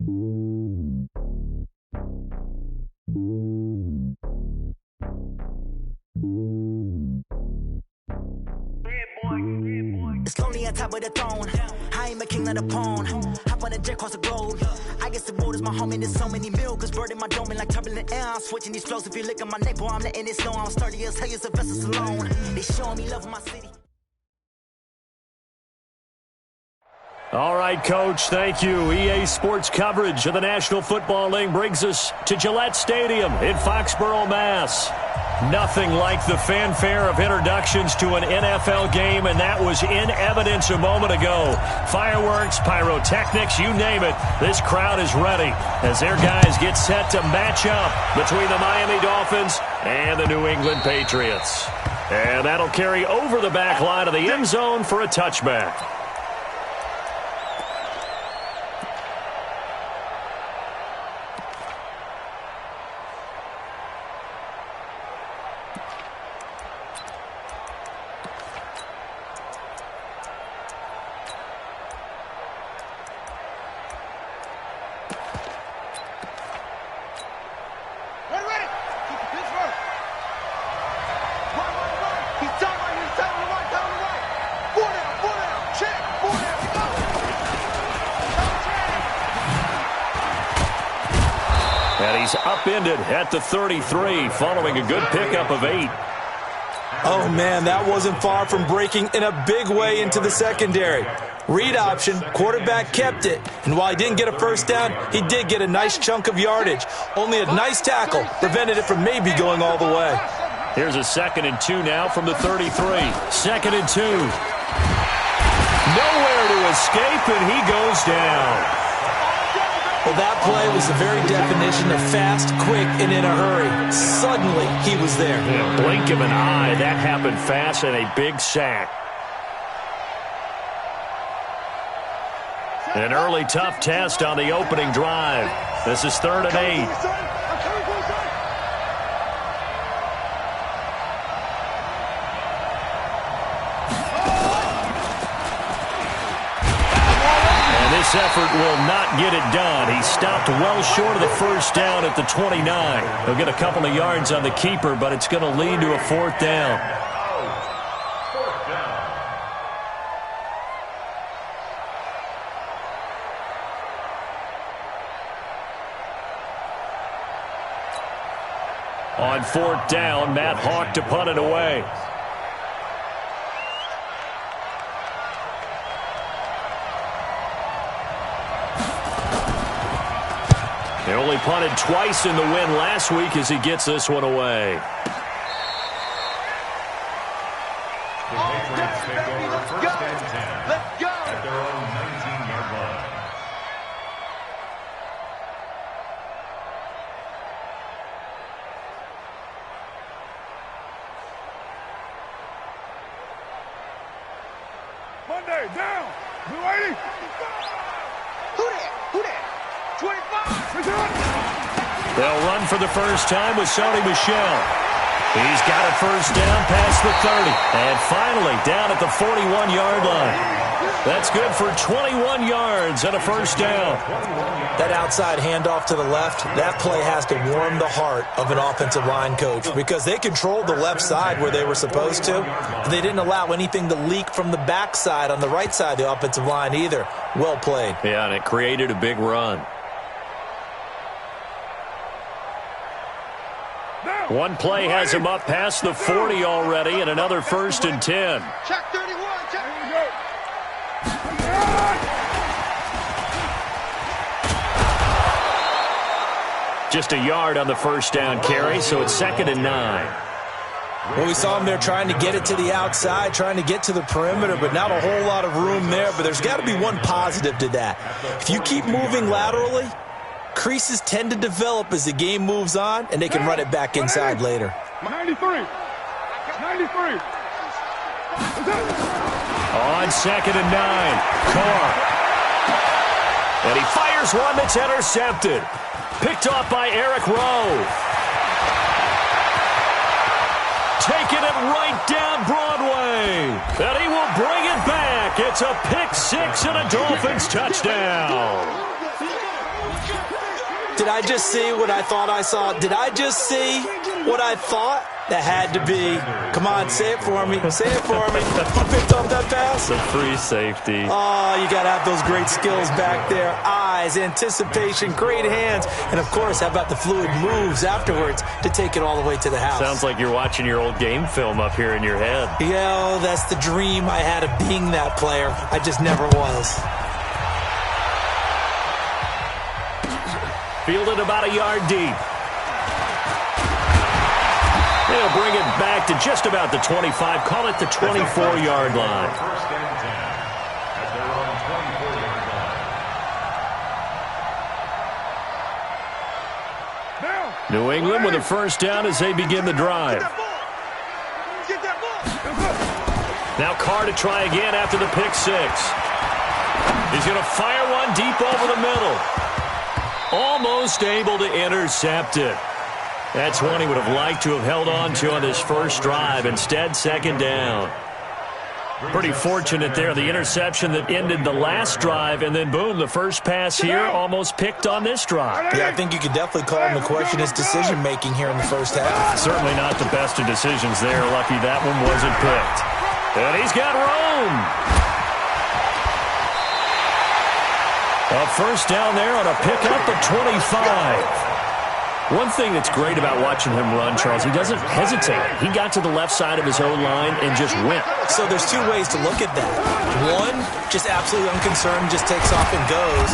It's lonely on top of the throne. I ain't a king of the pawn. Hop on a jet across the globe. I guess the road is my home and there's so many milkers burning my dome like turbulent air. I'm switching these flows. If you look at my neck, boy, I'm letting it snow. I'm sturdy as hell, as a vessel alone. They showing me love in my city. All right, Coach, thank you. EA Sports coverage of the National Football League brings us to Gillette Stadium in Foxborough, Mass. Nothing like the fanfare of introductions to an NFL game, and that was in evidence a moment ago. Fireworks, pyrotechnics, you name it. This crowd is ready as their guys get set to match up between the Miami Dolphins and the New England Patriots. And that'll carry over the back line of the end zone for a touchback. Upended at the 33 following a good pickup of 8. Oh, man, that wasn't far from breaking in a big way into the secondary. Read option, quarterback kept it, and while he didn't get a first down, he did get a nice chunk of yardage. Only a nice tackle prevented it from maybe going all the way. Here's a 2nd and 2 now from the 33. 2nd and 2. Nowhere to escape, and he goes down. Well, that play was the very definition of fast, quick, and in a hurry. Suddenly, he was there. In a blink of an eye, that happened fast and a big sack. An early tough test on the opening drive. This is 3rd and 8. This effort will not get it done. He stopped well short of the first down at the 29. He'll get a couple of yards on the keeper, but it's going to lead to a 4th down. On 4th down, Matt Hawk to punt it away. They only punted twice in the win last week as he gets this one away. The Patriots take over 1st and 10 at their own 19-yard line. Monday, down. Blue 80. Who that? 25. They'll run for the first time with Sony Michel. He's got a first down past the 30. And finally down at the 41-yard line. That's good for 21 yards and a first down. That outside handoff to the left, that play has to warm the heart of an offensive line coach because they controlled the left side where they were supposed to. And they didn't allow anything to leak from the backside on the right side of the offensive line either. Well played. Yeah, and it created a big run. One play has him up past the 40 already, and another 1st and 10. Check 31. Check. Just a yard on the first down carry, so it's 2nd and 9. Well, we saw him there trying to get it to the outside, trying to get to the perimeter, but not a whole lot of room there. But there's got to be one positive to that. If you keep moving laterally, creases tend to develop as the game moves on, and they can run it back inside later. 93. 93. On 2nd and 9, Carr. And he fires one that's intercepted. Picked off by Eric Rowe. Taking it right down Broadway. And he will bring it back. It's a pick six and a Dolphins touchdown. Did I just see what I thought I saw? Did I just see what I thought? That had to be. Come on, say it for me. Say it for me. Who picked up that pass? The free safety. Oh, you got to have those great skills back there. Eyes, anticipation, great hands. And, of course, how about the fluid moves afterwards to take it all the way to the house? Sounds like you're watching your old game film up here in your head. Yeah, that's the dream I had of being that player. I just never was. Fielded about a yard deep. They'll bring it back to just about the 25. Call it the 24-yard line. First and 10 at their own 24-yard line. New England with a first down as they begin the drive. Now Carr to try again after the pick six. He's going to fire one deep over the middle. Almost able to intercept it. That's one he would have liked to have held on to on this first drive. Instead, second down. Pretty fortunate there. The interception that ended the last drive, and then, boom, the first pass here almost picked on this drive. Yeah, I think you could definitely call him to question his decision-making here in the first half. Certainly not the best of decisions there. Lucky that one wasn't picked. And he's got room. A first down there on a pickup of 25. One thing that's great about watching him run, Charles, he doesn't hesitate. He got to the left side of his own line and just went. So there's two ways to look at that. One, just absolutely unconcerned, just takes off and goes.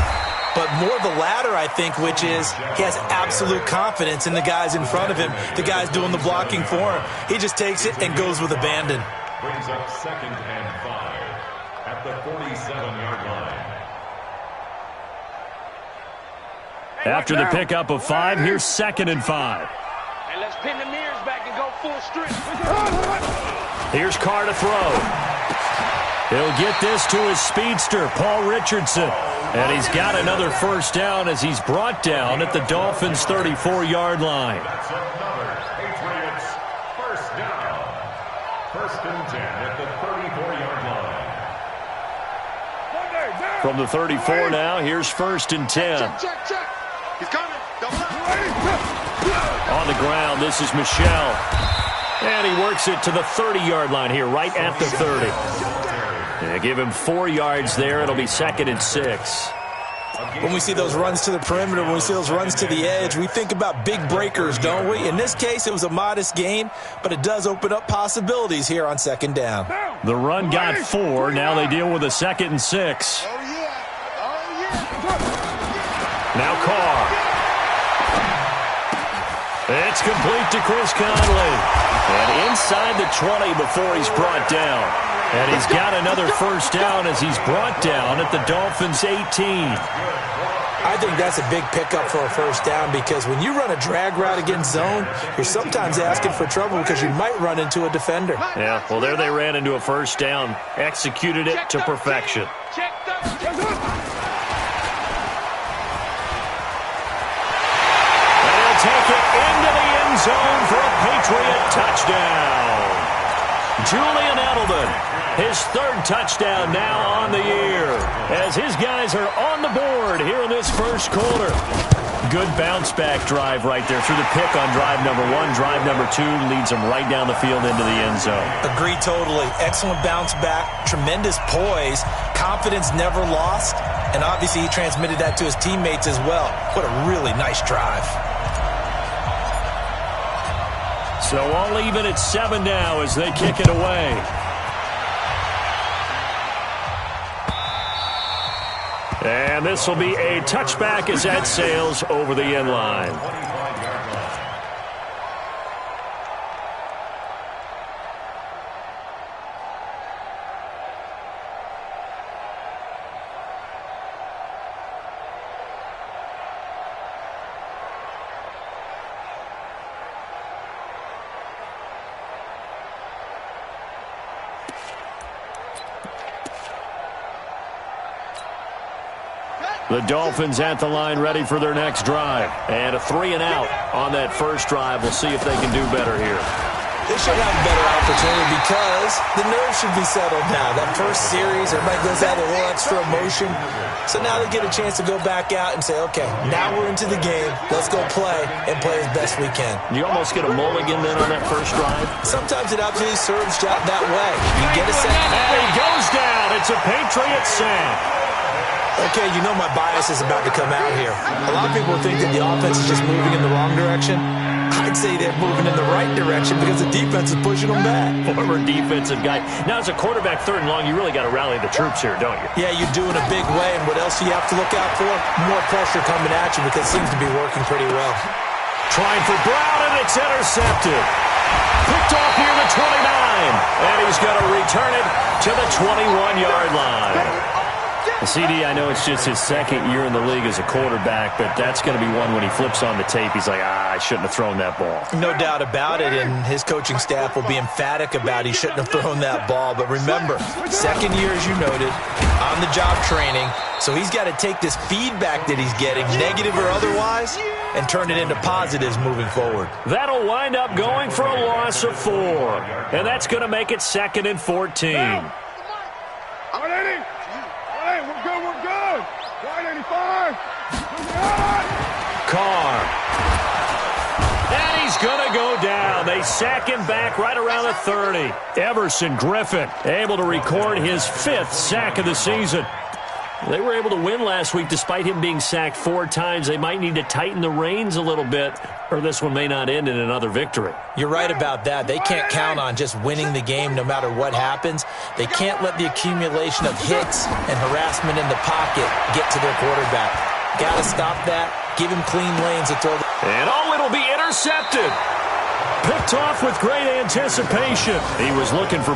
But more the latter, I think, which is he has absolute confidence in the guys in front of him, the guys doing the blocking for him. He just takes it and goes with abandon. Brings up 2nd and 5 at the 47-yard line. After the pickup of 5, here's 2nd and 5. And let's pin the mirrors back and go full strip. Here's Carr to throw. He'll get this to his speedster, Paul Richardson. And he's got another first down as he's brought down at the Dolphins' 34-yard line. That's another Patriots first down. 1st and 10 at the 34-yard line. From the 34 now, here's 1st and 10. Check. He's coming. On the ground, this is Michel. And he works it to the 30-yard line here, right at the 30. Yeah, give him 4 yards there. It'll be 2nd and 6. When we see those runs to the perimeter, when we see those runs to the edge, we think about big breakers, don't we? In this case, it was a modest gain, but it does open up possibilities here on 2nd down. The run got 4. Now they deal with a 2nd and 6. Now Carr. It's complete to Chris Conley. And inside the 20 before he's brought down. And he's got another first down as he's brought down at the Dolphins' 18. I think that's a big pickup for a first down because when you run a drag route against zone, you're sometimes asking for trouble because you might run into a defender. Yeah, well, there they ran into a first down. Executed it to perfection. Take it into the end zone for a Patriot touchdown. Julian Edelman, his 3rd touchdown now on the year, as his guys are on the board here in this first quarter. Good bounce-back drive right there through the pick on drive number 1. Drive number 2 leads them right down the field into the end zone. Agree totally. Excellent bounce back, tremendous poise, confidence never lost, and obviously he transmitted that to his teammates as well. What a really nice drive. So all even at 7 now as they kick it away. And this will be a touchback as that sails over the end line. The Dolphins at the line ready for their next drive. And a 3 and out on that first drive. We'll see if they can do better here. They should have a better opportunity because the nerves should be settled now. That first series, everybody goes out with a little extra emotion. So now they get a chance to go back out and say, okay, now we're into the game. Let's go play and play as best we can. You almost get a mulligan then on that first drive? Sometimes it absolutely serves that way. You get a second. And he goes down. It's a Patriot sack. Okay, you know my bias is about to come out here. A lot of people think that the offense is just moving in the wrong direction. I'd say they're moving in the right direction because the defense is pushing them back. Former defensive guy. Now, as a quarterback, 3rd and long, you really got to rally the troops here, don't you? Yeah, you do in a big way. And what else do you have to look out for? More pressure coming at you because it seems to be working pretty well. Trying for Brown, and it's intercepted. Picked off near the 29. And he's going to return it to the 21-yard line. CD, I know it's just his 2nd year in the league as a quarterback, but that's going to be one when he flips on the tape, he's like, I shouldn't have thrown that ball. No doubt about it, and his coaching staff will be emphatic about he shouldn't have thrown that ball. But remember, 2nd year, as you noted, on-the-job training, so he's got to take this feedback that he's getting, negative or otherwise, and turn it into positives moving forward. That'll wind up going for a loss of 4, and that's going to make it 2nd and 14. Carr. And he's going to go down. They sack him back right around the 30. Everson Griffin able to record his 5th sack of the season. They were able to win last week despite him being sacked 4 times. They might need to tighten the reins a little bit, or this one may not end in another victory. You're right about that. They can't count on just winning the game no matter what happens. They can't let the accumulation of hits and harassment in the pocket get to their quarterback. Got to stop that. Give him clean lanes to throw. And it'll be intercepted. Picked off with great anticipation. He was looking for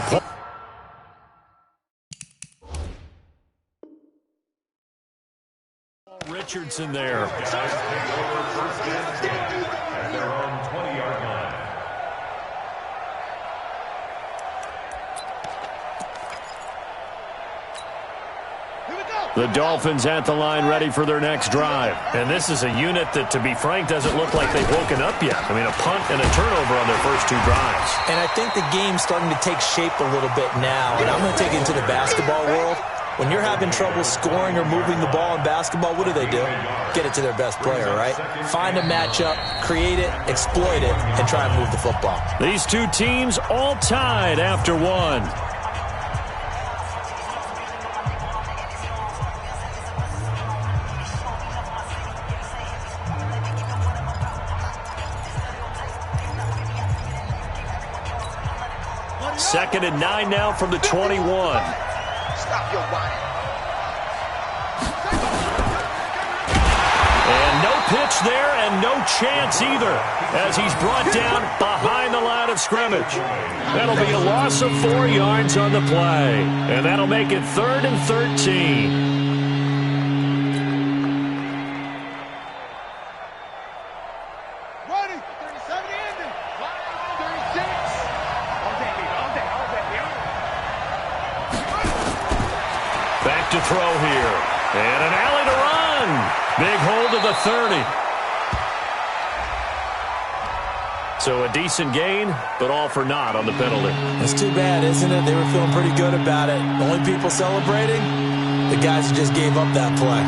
Richardson there. First and 10 at their own 20-yard line. The Dolphins at the line ready for their next drive. And this is a unit that, to be frank, doesn't look like they've woken up yet. I mean, a punt and a turnover on their first 2 drives. And I think the game's starting to take shape a little bit now. And I'm going to take it into the basketball world. When you're having trouble scoring or moving the ball in basketball, what do? Get it to their best player, right? Find a matchup, create it, exploit it, and try and move the football. These 2 teams all tied after 1. Second and 9 now from the 21. Stop your whining. And no pitch there and no chance either as he's brought down behind the line of scrimmage. That'll be a loss of 4 yards on the play. And that'll make it 3rd and 13. Back to throw here. And an alley to run. Big hold of the 30. So a decent gain, but all for naught on the penalty. It's too bad, isn't it? They were feeling pretty good about it. The only people celebrating, the guys who just gave up that play.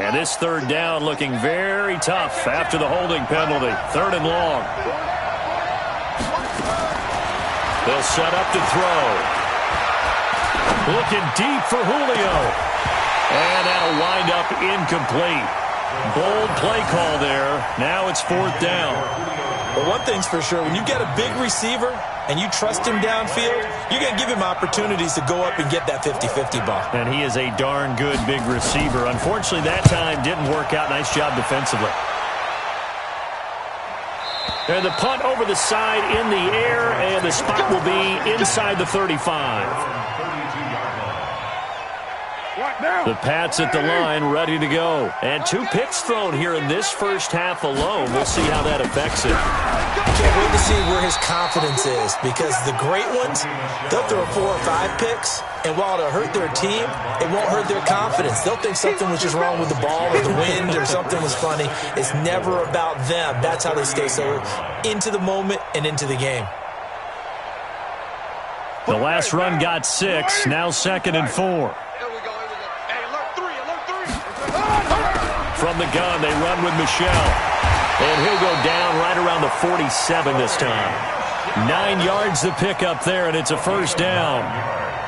And this 3rd down looking very tough after the holding penalty. 3rd and long. They'll set up to throw. Looking deep for Julio. And that'll wind up incomplete. Bold play call there. Now it's 4th down. Well, one thing's for sure. When you get a big receiver and you trust him downfield, you're going to give him opportunities to go up and get that 50-50 ball. And he is a darn good big receiver. Unfortunately, that time didn't work out. Nice job defensively. And the punt over the side in the air, and the spot will be inside the 35. The Pats at the line, ready to go. And 2 picks thrown here in this first half alone. We'll see how that affects it. Can't wait to see where his confidence is, because the great ones, they'll throw 4 or 5 picks, And while it'll hurt their team, it won't hurt their confidence. They'll think something was just wrong with the ball or the wind or something was funny. It's never about them. That's how they stay so into the moment and into the game. The last run got 6, now 2nd and 4. Hey, alert 3, alert 3. From the gun, they run with Michel. And he'll go down right around the 47 this time. 9 yards to pick up there, and it's a first down.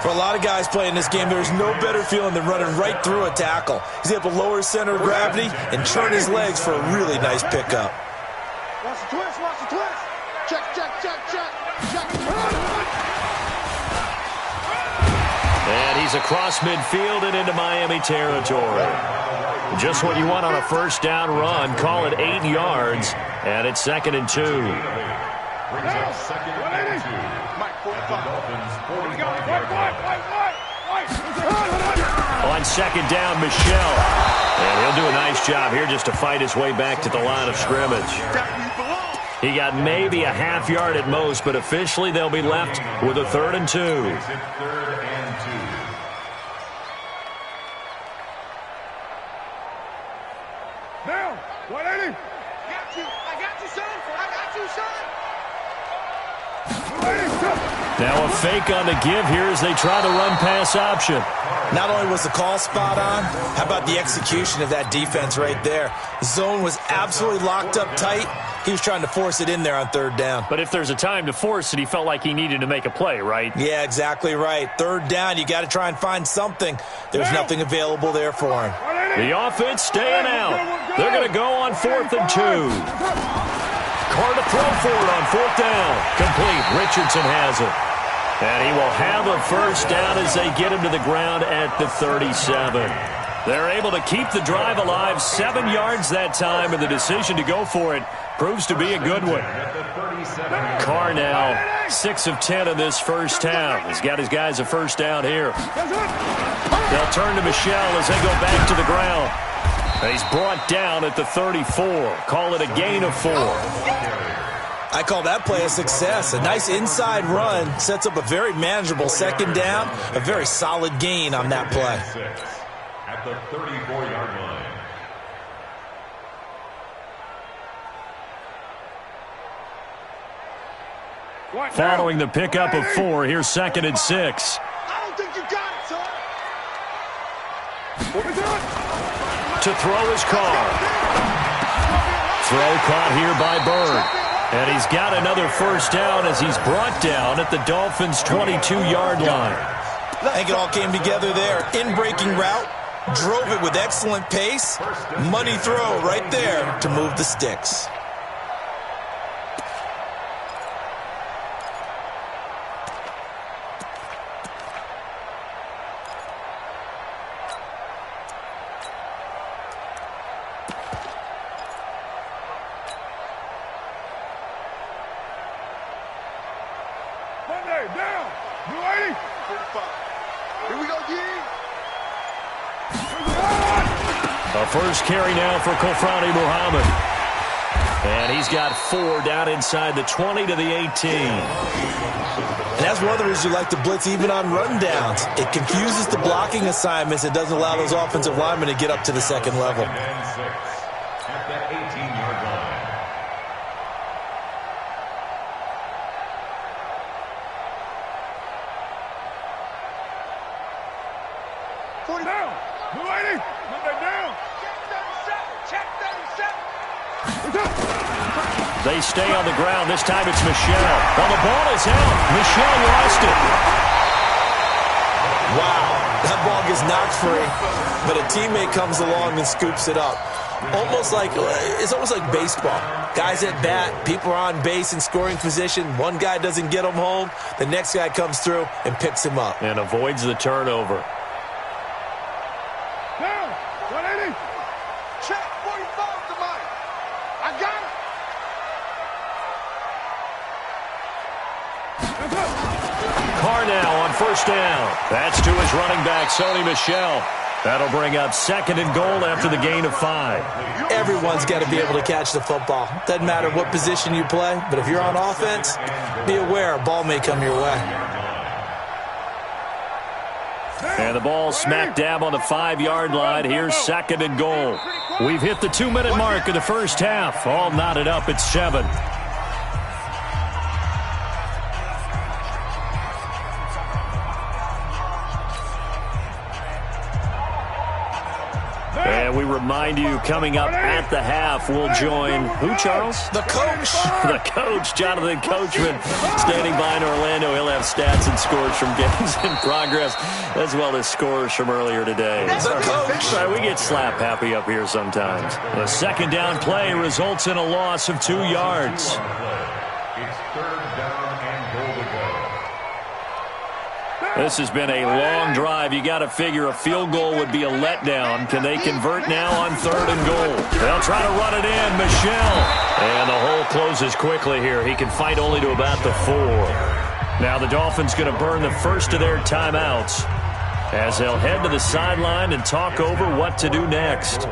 For a lot of guys playing this game, there's no better feeling than running right through a tackle. He's able to lower his center of gravity and turn his legs for a really nice pickup. Watch the twist, watch the twist. Check, check, check, check, check. And he's across midfield and into Miami territory. Just what you want on a first down run. Call it 8 yards, and it's 2nd and 2. Brings up 2nd and 2. At the Dolphins' 45-yard line. On 2nd down, Michel. And he'll do a nice job here just to fight his way back to the line of scrimmage. He got maybe a half yard at most, but officially they'll be left with a 3rd and 2. 3rd and 2. Now, 180. I got you, son. I got you, son. Now a fake on the give here as they try the run-pass option. Not only was the call spot on, how about the execution of that defense right there? The zone was absolutely locked up tight. He was trying to force it in there on 3rd down. But if there's a time to force it, he felt like he needed to make a play, right? Yeah, exactly right. 3rd down, you got to try and find something. There's nothing available there for him. The offense staying out. They're going to go on 4th and 2. Carr to throw for it on 4th down. Complete. Richardson has it. And he will have a first down as they get him to the ground at the 37. They're able to keep the drive alive. 7 yards that time, and the decision to go for it proves to be a good one. Carr now 6 of 10 in this first half. He's got his guys a first down here. They'll turn to Michel as they go back to the ground. And he's brought down at the 34. Call it a gain of 4. I call that play a success. A nice inside run sets up a very manageable 2nd down. A very solid gain on that play. At the 34-yard line. Following the pickup of 4, here's 2nd and 6. I don't think you got it, son. To throw his Carr. Throw caught here by Bird. And he's got another first down as he's brought down at the Dolphins' 22-yard line. I think it all came together there. In-breaking route, drove it with excellent pace. Money throw right there to move the sticks. Down. New 80. 45. Here we go, G. A first carry now for Kofrani Muhammad. And he's got 4 down inside the 20 to the 18. And that's one of the reasons you like to blitz even on rundowns. It confuses the blocking assignments. It doesn't allow those offensive linemen to get up to the 2nd level. At the 18-yard line. Down. New 80. Down. Check 37. They stay on the ground. This time it's Michel. Well, the ball is out. Michel lost it. Wow, that ball gets knocked free, but a teammate comes along and scoops it up. It's almost like baseball. Guys at bat, people are on base in scoring position. One guy doesn't get him home. The next guy comes through and picks him up. And avoids the turnover. Down. 180. Check 45 to Mike. I got it. Carr now on first down. That's to his running back, Sony Michel. That'll bring up 2nd and goal after the gain of 5. Everyone's got to be able to catch the football. Doesn't matter what position you play, but if you're on offense, be aware a ball may come your way. And the ball smack dab on the 5-yard line. Here's 2nd and goal. We've hit the 2-minute mark of the first half. All knotted up at 7. And we remind you, coming up at the half, we'll join who, Charles? The coach. The coach, Jonathan Coachman, standing by in Orlando. He'll have stats and scores from games in progress, as well as scores from earlier today. The coach. Right, we get slap happy up here sometimes. The 2nd down play results in a loss of 2 yards. It's 3rd down and goal to go. This has been a long drive. You got to figure a field goal would be a letdown. Can they convert now on 3rd and goal? They'll try to run it in. Michelle. And the hole closes quickly here. He can fight only to about the 4. Now the Dolphins going to burn the first of their timeouts as they'll head to the sideline and talk over what to do next.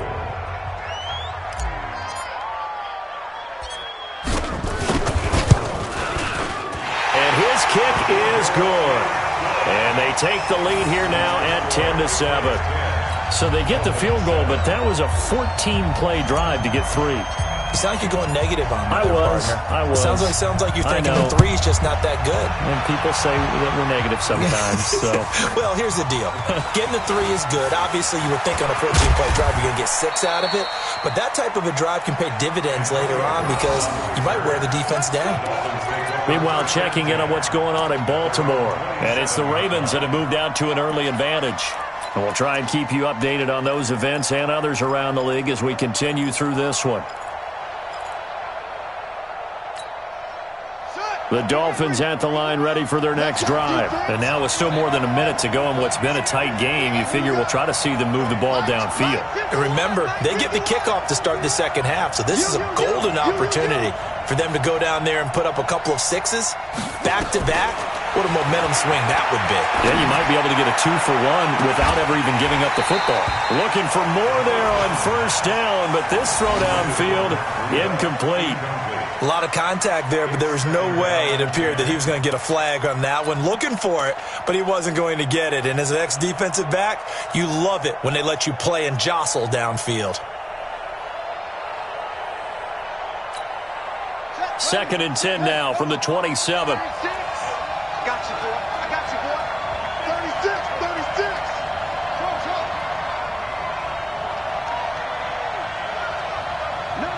And his kick is good. And they take the lead here now at 10-7. So they get the field goal, but that was a 14-play drive to get 3. You sound like you're going negative on me. I was. Sounds like you're thinking the 3's just not that good. And people say that we're negative sometimes. So, well, here's the deal. Getting the 3 is good. Obviously, you would think on a 14-play drive you're going to get 6 out of it. But that type of a drive can pay dividends later on because you might wear the defense down. Meanwhile, checking in on what's going on in Baltimore. And it's the Ravens that have moved out to an early advantage. And we'll try and keep you updated on those events and others around the league as we continue through this one. The Dolphins at the line ready for their next drive. And now with still more than a minute to go in what's been a tight game, you figure we'll try to see them move the ball downfield. And remember, they get the kickoff to start the second half, so this is a golden opportunity for them to go down there and put up a couple of 6s back-to-back. What a momentum swing that would be. Yeah, you might be able to get a 2-for-1 without ever even giving up the football. Looking for more there on 1st down, but this throw downfield incomplete. A lot of contact there, but there was no way it appeared that he was going to get a flag on that one. Looking for it, but he wasn't going to get it. And as an ex-defensive back, you love it when they let you play and jostle downfield. 2nd and 10 now from the 27. Got you, boy. I got you, boy. 36. No.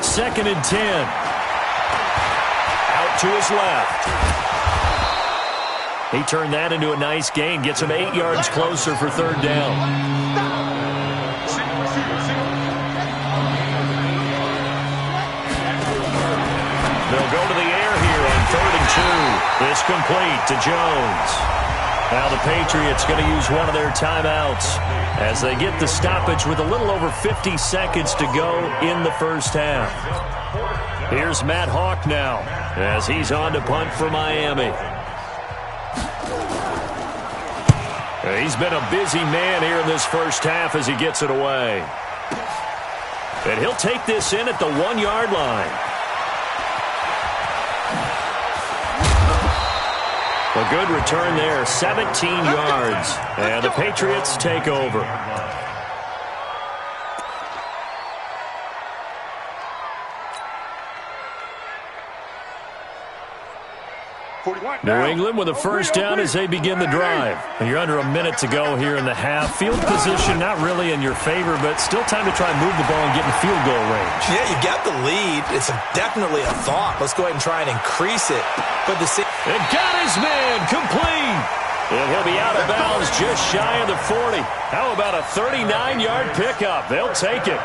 2nd and 10. Out to his left. He turned that into a nice gain. Gets him 8 yards closer for 3rd down. They'll go to the air here on 3rd and 2. It's complete to Jones. Now the Patriots going to use one of their timeouts as they get the stoppage with a little over 50 seconds to go in the first half. Here's Matt Hawk now as he's on to punt for Miami. He's been a busy man here in this first half as he gets it away. And he'll take this in at the 1-yard line. A good return there, 17 yards. And the Patriots take over. New England with a first down as they begin the drive. You're under a minute to go here in the half. Field position not really in your favor, but still time to try and move the ball and get in field goal range. Yeah, you got the lead. It's definitely a thought. Let's go ahead and try and increase it. But and got his man complete. And he'll be out of bounds just shy of the 40. How about a 39-yard pickup? They'll take it.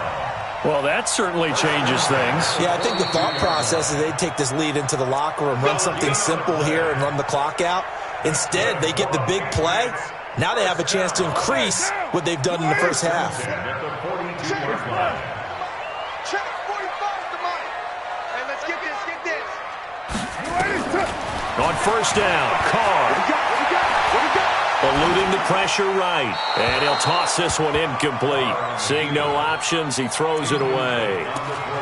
Well, that certainly changes things. Yeah, I think the thought process is they'd take this lead into the locker room, run something simple here and run the clock out. Instead, they get the big play. Now they have a chance to increase what they've done in the first half. Check 45 the money. Hey, let's get this. On first down, Carr. What we got? Eluding the pressure right. And he'll toss this one incomplete. Seeing no options, he throws it away.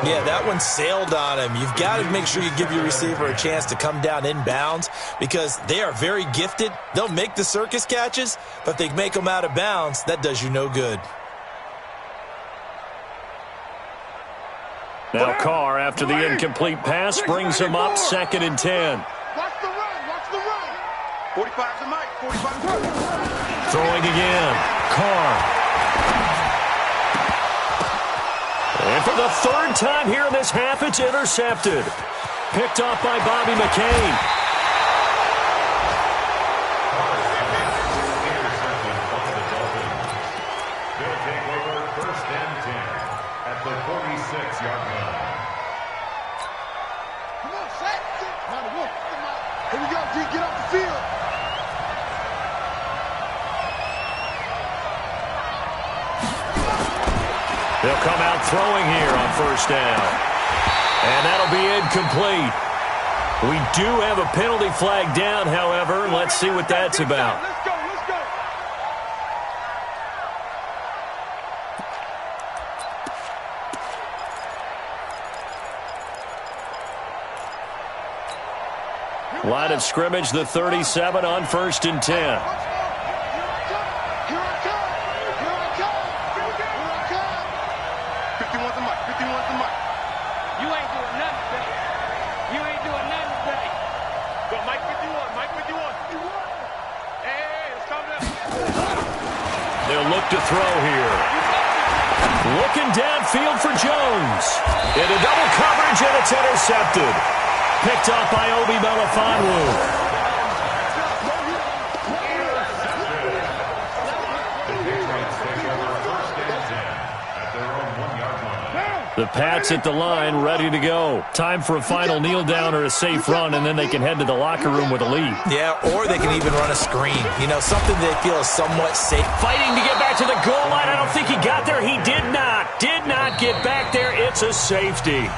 Yeah, that one sailed on him. You've got to make sure you give your receiver a chance to come down inbounds because they are very gifted. They'll make the circus catches, but if they make them out of bounds, that does you no good. Now Carr, after the incomplete pass, brings him up 2nd and 10. Watch the run. Watch the run. 45's the mic. 45's the mic. Throwing again. Carr. And for the 3rd time here in this half, it's intercepted. Picked off by Bobby McCain. They'll take over 1st and 10 at the 46-yard line. Come on, set. Here we go, D. Get off the field. They'll come out throwing here on 1st down. And that'll be incomplete. We do have a penalty flag down, however. Let's see what that's about. Let's go, let's go. Line of scrimmage, the 37 on 1st and 10. Here I come. 51's the mic. 51's the mic. You ain't doing nothing today. You ain't doing nothing today. Go, Mike 51. Mike 51. Hey, let's calm down. They'll look to throw here. Looking downfield for Jones. Into double coverage, and it's intercepted. Picked off by Obi Melifonwu. The Pats at the line, ready to go. Time for a final kneel down or a safe run, and then they can head to the locker room with a lead. Yeah, or they can even run a screen. You know, something they feel is somewhat safe. Fighting to get back to the goal line. I don't think he got there. He did not. Did not get back there. It's a safety.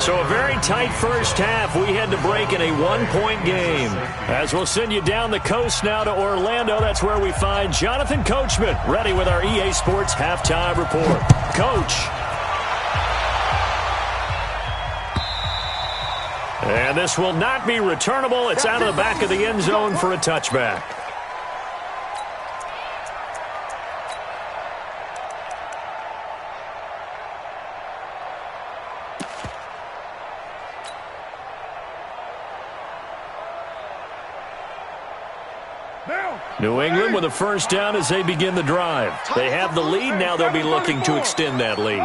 So a very tight first half. We had to break in a one-point game. As we'll send you down the coast now to Orlando, that's where we find Jonathan Coachman, ready with our EA Sports Halftime Report. Coach. And this will not be returnable. It's out of the back of the end zone for a touchback. New England with a 1st down as they begin the drive. They have the lead. Now they'll be looking to extend that lead.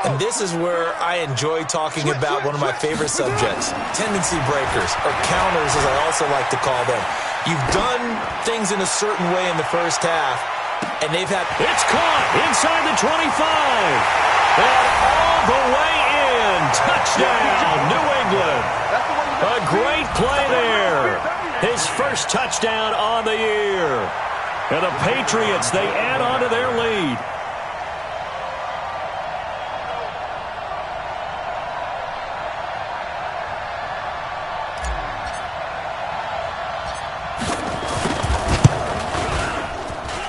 And this is where I enjoy talking about one of my favorite subjects, tendency breakers, or counters as I also like to call them. You've done things in a certain way in the first half, and they've had... It's caught inside the 25. And all the way in. Touchdown, New England. A great play there. His first touchdown on the year. And the Patriots, they add on to their lead.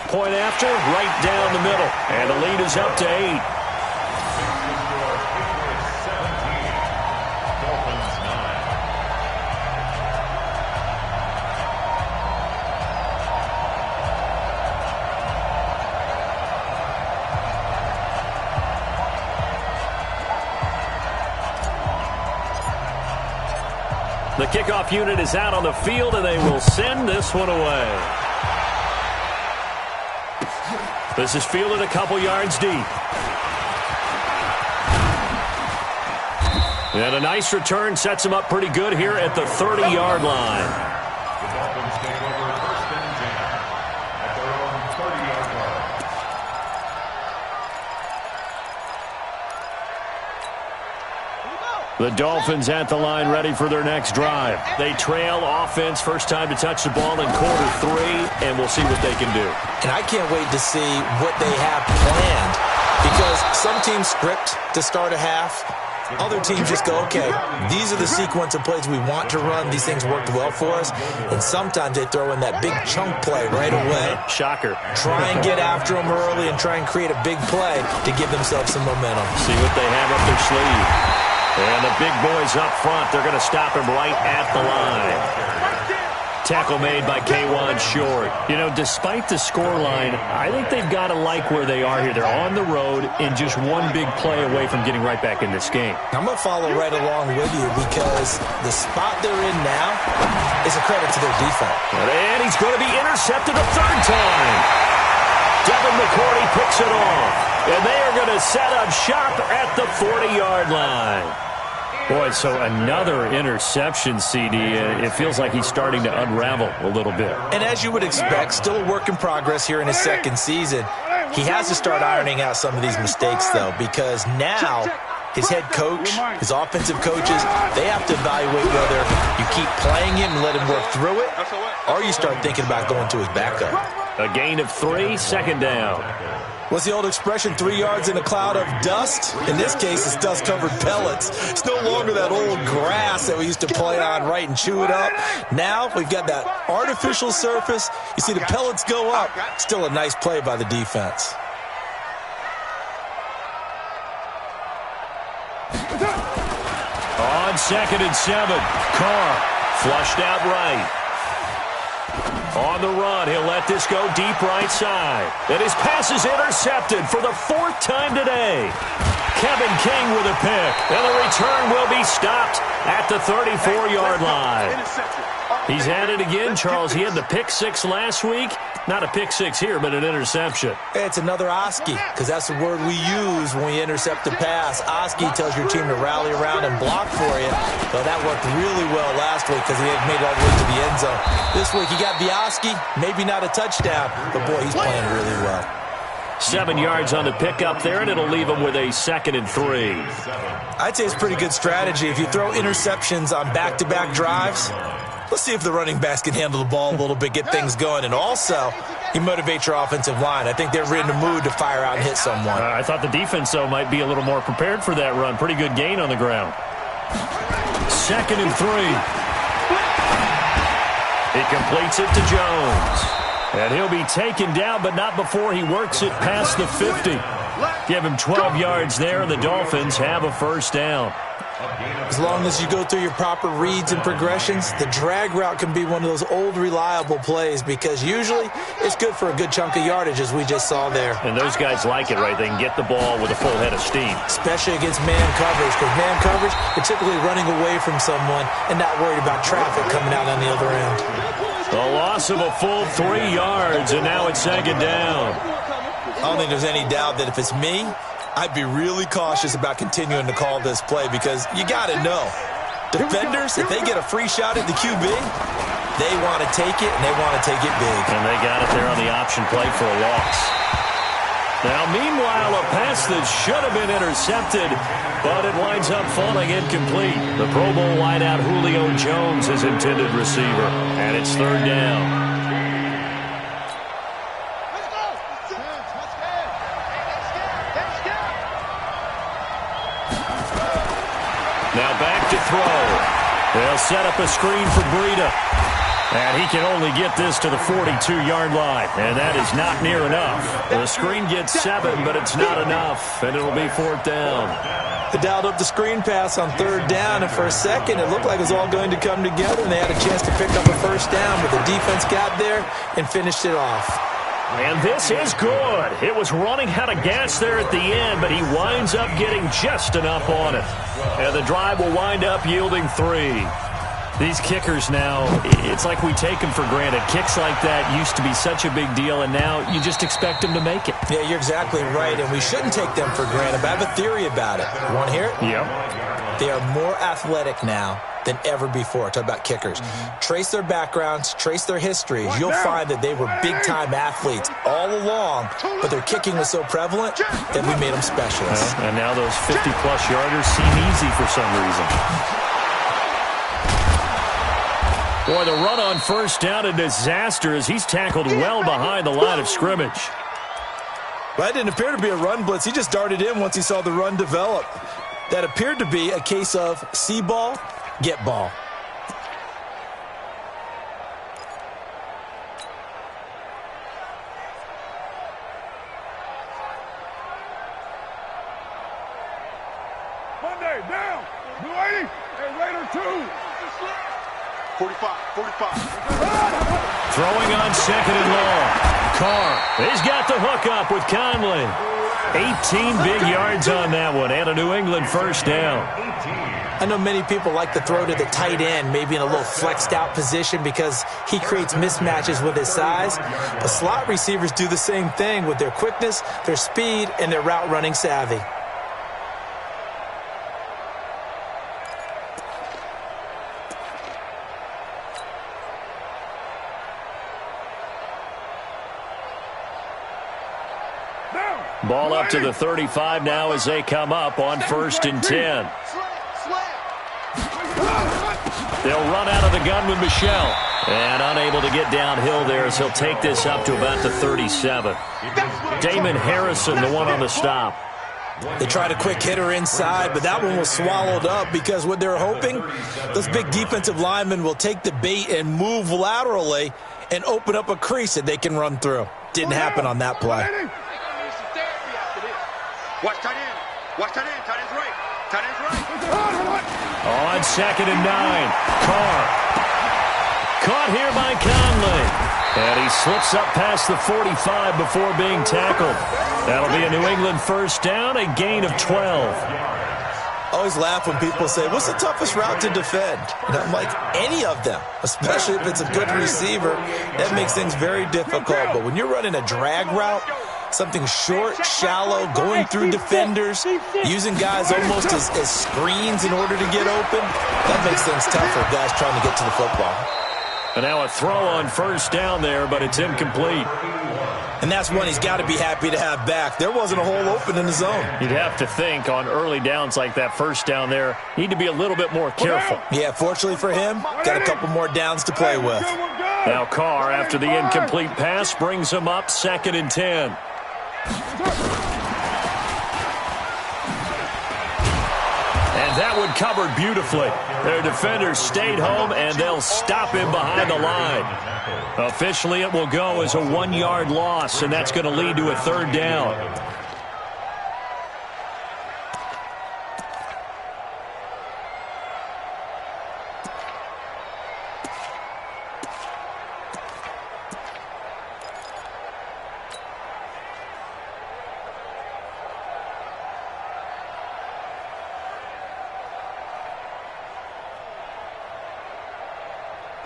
Point after, right down the middle. And the lead is up to 8. The kickoff unit is out on the field, and they will send this one away. This is fielded a couple yards deep. And a nice return sets him up pretty good here at the 30-yard line. The Dolphins take over 1st and 10 at their own 30-yard line. The Dolphins at the line ready for their next drive. They trail offense, first time to touch the ball in quarter 3, and we'll see what they can do. And I can't wait to see what they have planned, because some teams script to start a half, other teams just go, okay, these are the sequence of plays we want to run. These things worked well for us. And sometimes they throw in that big chunk play right away. Shocker. Try and get after them early and try and create a big play to give themselves some momentum. See what they have up their sleeve. And the big boys up front, they're going to stop him right at the line. Tackle made by K1 Short. You know, despite the scoreline, I think they've got to like where they are here. They're on the road and just one big play away from getting right back in this game. I'm going to follow right along with you because the spot they're in now is a credit to their defense. And he's going to be intercepted a third time. Devin McCourty picks it off. And they are going to set up shop at the 40-yard line. Boy, so another interception, CD. It feels like he's starting to unravel a little bit. And as you would expect, still a work in progress here in his second season. He has to start ironing out some of these mistakes, though, because now his head coach, his offensive coaches, they have to evaluate whether you keep playing him and let him work through it, or you start thinking about going to his backup. A gain of 3, second down. What's the old expression, 3 yards in a cloud of dust? In this case, it's dust-covered pellets. It's no longer that old grass that we used to play on, right, and chew it up. Now we've got that artificial surface. You see the pellets go up. Still a nice play by the defense. On 2nd and 7, Carr flushed out right. On the run, he'll let this go deep right side. And his pass is intercepted for the 4th time today. Kevin King with a pick. And the return will be stopped at the 34-yard line. He's at it again, Charles. He had the pick 6 last week. Not a pick 6 here, but an interception. It's another Oski, because that's the word we use when we intercept a pass. Oski tells your team to rally around and block for you. Well, that worked really well last week because he had made it all the way to the end zone. This week, he got the Oski, maybe not a touchdown, but boy, he's playing really well. 7 yards on the pickup there, and it'll leave him with a 2nd and 3. I'd say it's a pretty good strategy. If you throw interceptions on back-to-back drives, let's see if the running backs can handle the ball a little bit, get things going. And also, you motivate your offensive line. I think they're in the mood to fire out and hit someone. I thought the defense, though, might be a little more prepared for that run. Pretty good gain on the ground. 2nd and 3. He completes it to Jones. And he'll be taken down, but not before he works it past the 50. Give him 12 yards there, and the Dolphins have a first down. As long as you go through your proper reads and progressions, the drag route can be one of those old reliable plays because usually it's good for a good chunk of yardage, as we just saw there. And those guys like it, right? They can get the ball with a full head of steam. Especially against man coverage, because man coverage, you're typically running away from someone and not worried about traffic coming out on the other end. A loss of a full 3 yards, and now it's 2nd down. I don't think there's any doubt that if it's me, I'd be really cautious about continuing to call this play because you got to know. Defenders, if they get a free shot at the QB, they want to take it, and they want to take it big. And they got it there on the option play for a loss. Now, meanwhile, a pass that should have been intercepted, but it winds up falling incomplete. The Pro Bowl wideout Julio Jones is intended receiver, and it's 3rd down. Now back to throw. They'll set up a screen for Breida. And he can only get this to the 42-yard line. And that is not near enough. The screen gets 7, but it's not enough. And it'll be 4th down. They dialed up the screen pass on 3rd down. And for a second, it looked like it was all going to come together. And they had a chance to pick up a first down. But the defense got there and finished it off. And this is good. It was running out of gas there at the end, but he winds up getting just enough on it. And the drive will wind up yielding 3. These kickers now, it's like we take them for granted. Kicks like that used to be such a big deal, and now you just expect them to make it. Yeah, you're exactly right, and we shouldn't take them for granted, but I have a theory about it. You want to hear it? Yep. They are more athletic now than ever before. Talk about kickers. Trace their backgrounds, trace their histories. You'll find that they were big-time athletes all along, but their kicking was so prevalent that we made them specialists. And now those 50-plus yarders seem easy for some reason. Boy, the run on first down, a disaster as he's tackled well behind the line of scrimmage. Well, that didn't appear to be a run blitz. He just darted in once he saw the run develop. that appeared to be a case of see ball, get ball. Monday, down. Blue 80. Hey, Raider 2. 45. Throwing on second and long. Carr, he's got the hook up with Conley. 18 big yards on that one, and a New England first down. I know many people like to throw to the tight end, maybe in a little flexed out position because he creates mismatches with his size. But slot receivers do the same thing with their quickness, their speed, and their route running savvy. Ball up to the 35 now as they come up on 1st and 10. They'll run out of the gun with Michel. And unable to get downhill there as he'll take this up to about the 37. Damon Harrison, the one on the stop. They tried a quick hitter inside, but that one was swallowed up because what they're hoping, those big defensive linemen will take the bait and move laterally and open up a crease that they can run through. Didn't happen on that play. Watch tight end. Watch tight end. Tight end's right. Tight end's right. On 2nd and 9. Carr. Caught here by Conley. And he slips up past the 45 before being tackled. That'll be a New England first down, a gain of 12. I always laugh when people say, what's the toughest route to defend? And I'm like, any of them, especially if it's a good receiver. That makes things very difficult. But when you're running a drag route, something short, shallow, going through defenders, using guys almost as screens in order to get open, that makes things tough for guys trying to get to the football. And now a throw on first down there, but it's incomplete. And that's one he's got to be happy to have back. There wasn't a hole open in the zone. You'd have to think on early downs like that first down there, need to be a little bit more careful. Yeah, fortunately for him, got a couple more downs to play with. Now Carr, after the incomplete pass, brings him up 2nd and 10. And that one covered beautifully. Their defenders stayed home, and they'll stop him behind the line. Officially, it will go as a 1-yard loss, and that's going to lead to a 3rd down.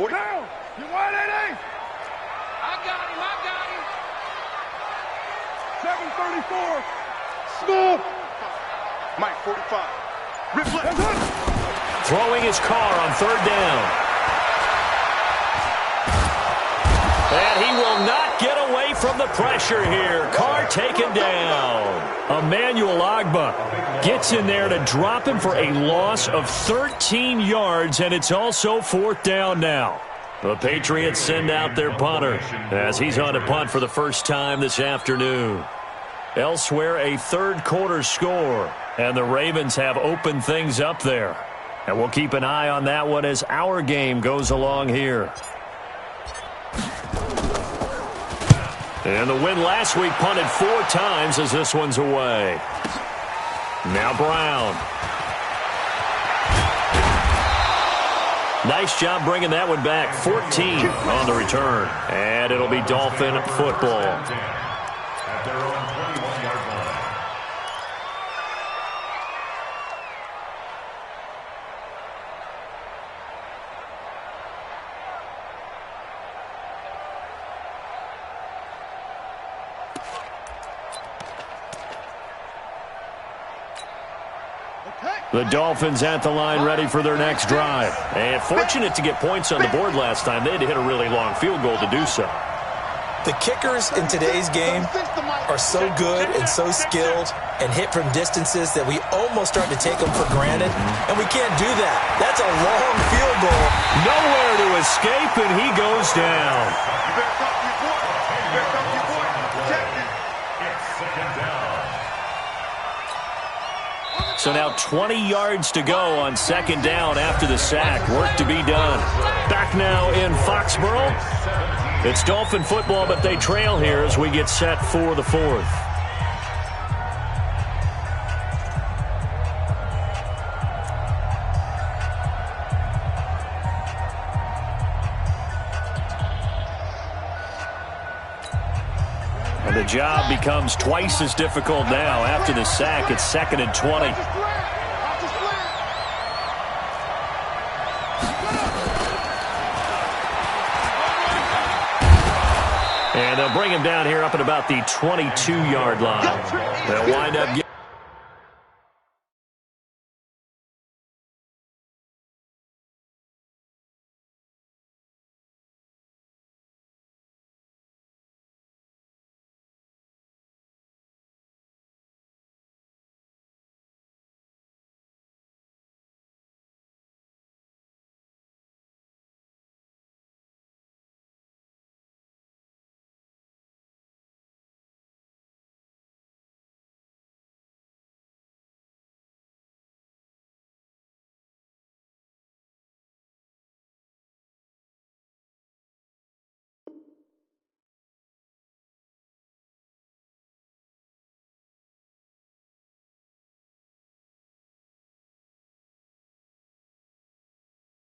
Down. You want it, eh? I got him. 734. Smooth. Mike, 45. Reflex. Throwing his Carr on 3rd down. And he will not get away from the pressure here. Carr taken down. Emmanuel Ogbah gets in there to drop him for a loss of 13 yards, and it's also 4th down now. The Patriots send out their punter as he's on to punt for the first time this afternoon. Elsewhere, a 3rd quarter score, and the Ravens have opened things up there. And we'll keep an eye on that one as our game goes along here. And the win last week punted 4 times as this one's away. Now Brown. Nice job bringing that one back. 14 on the return. And it'll be Dolphin football. At their own 21-yard line. The Dolphins at the line ready for their next drive. And fortunate to get points on the board last time. They had to hit a really long field goal to do so. The kickers in today's game are so good and so skilled and hit from distances that we almost start to take them for granted, and we can't do that. That's a long field goal. Nowhere to escape, and he goes down. You better talk to your boy. You better talk to your boy. Protect him. It's 2nd down. So now 20 yards to go on second down after the sack. Work to be done. Back now in Foxborough. It's Dolphin football, but they trail here as we get set for the fourth. And the job becomes twice as difficult now. After the sack, it's 2nd and 20. And they'll bring him down here up at about the 22-yard line. They'll wind up getting...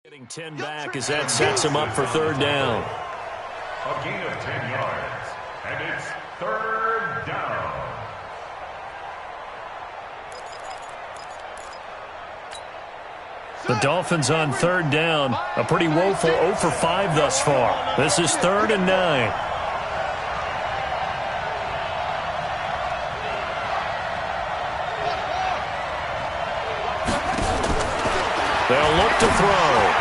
Getting 10 back as that sets him up for third down. A gain of 10 yards, and it's third down. The Dolphins on third down. A pretty woeful 0 for 5 thus far. This is 3rd and 9. They'll look to throw.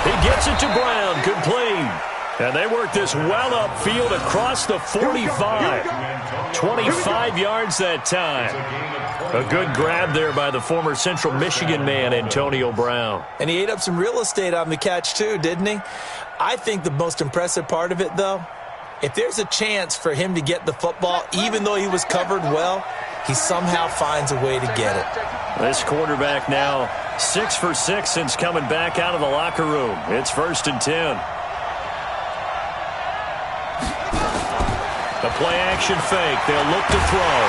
He gets it to Brown, complete. And they work this well upfield across the 45. 25 yards that time. A good grab there by the former Central Michigan man, Antonio Brown. And he ate up some real estate on the catch too, didn't he? I think the most impressive part of it, though, if there's a chance for him to get the football, even though he was covered well, he somehow finds a way to get it. This quarterback now 6 for 6 since coming back out of the locker room. It's 1st and 10. The play-action fake. They'll look to throw.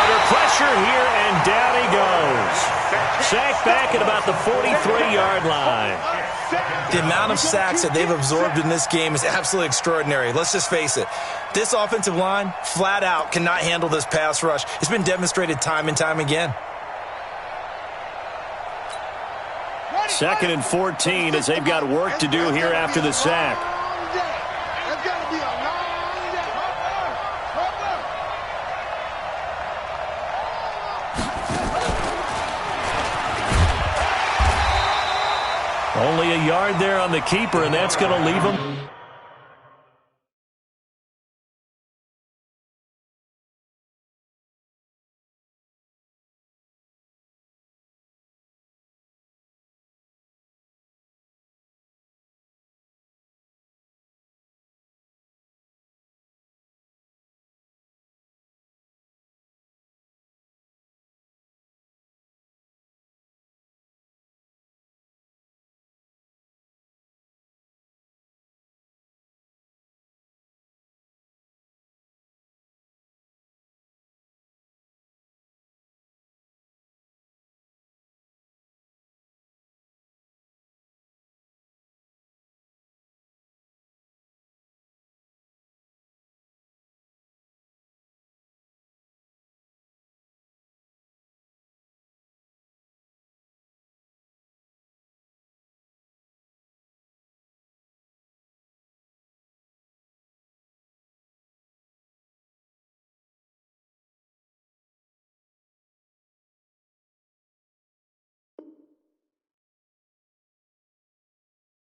Under pressure here, and down he goes. Sacked back at about the 43-yard line. The amount of sacks that they've absorbed in this game is absolutely extraordinary. Let's just face it. This offensive line, flat out, cannot handle this pass rush. It's been demonstrated time and time again. 2nd and 14 as they've got work to do here after the sack. Only a yard there on the keeper, and that's going to leave him.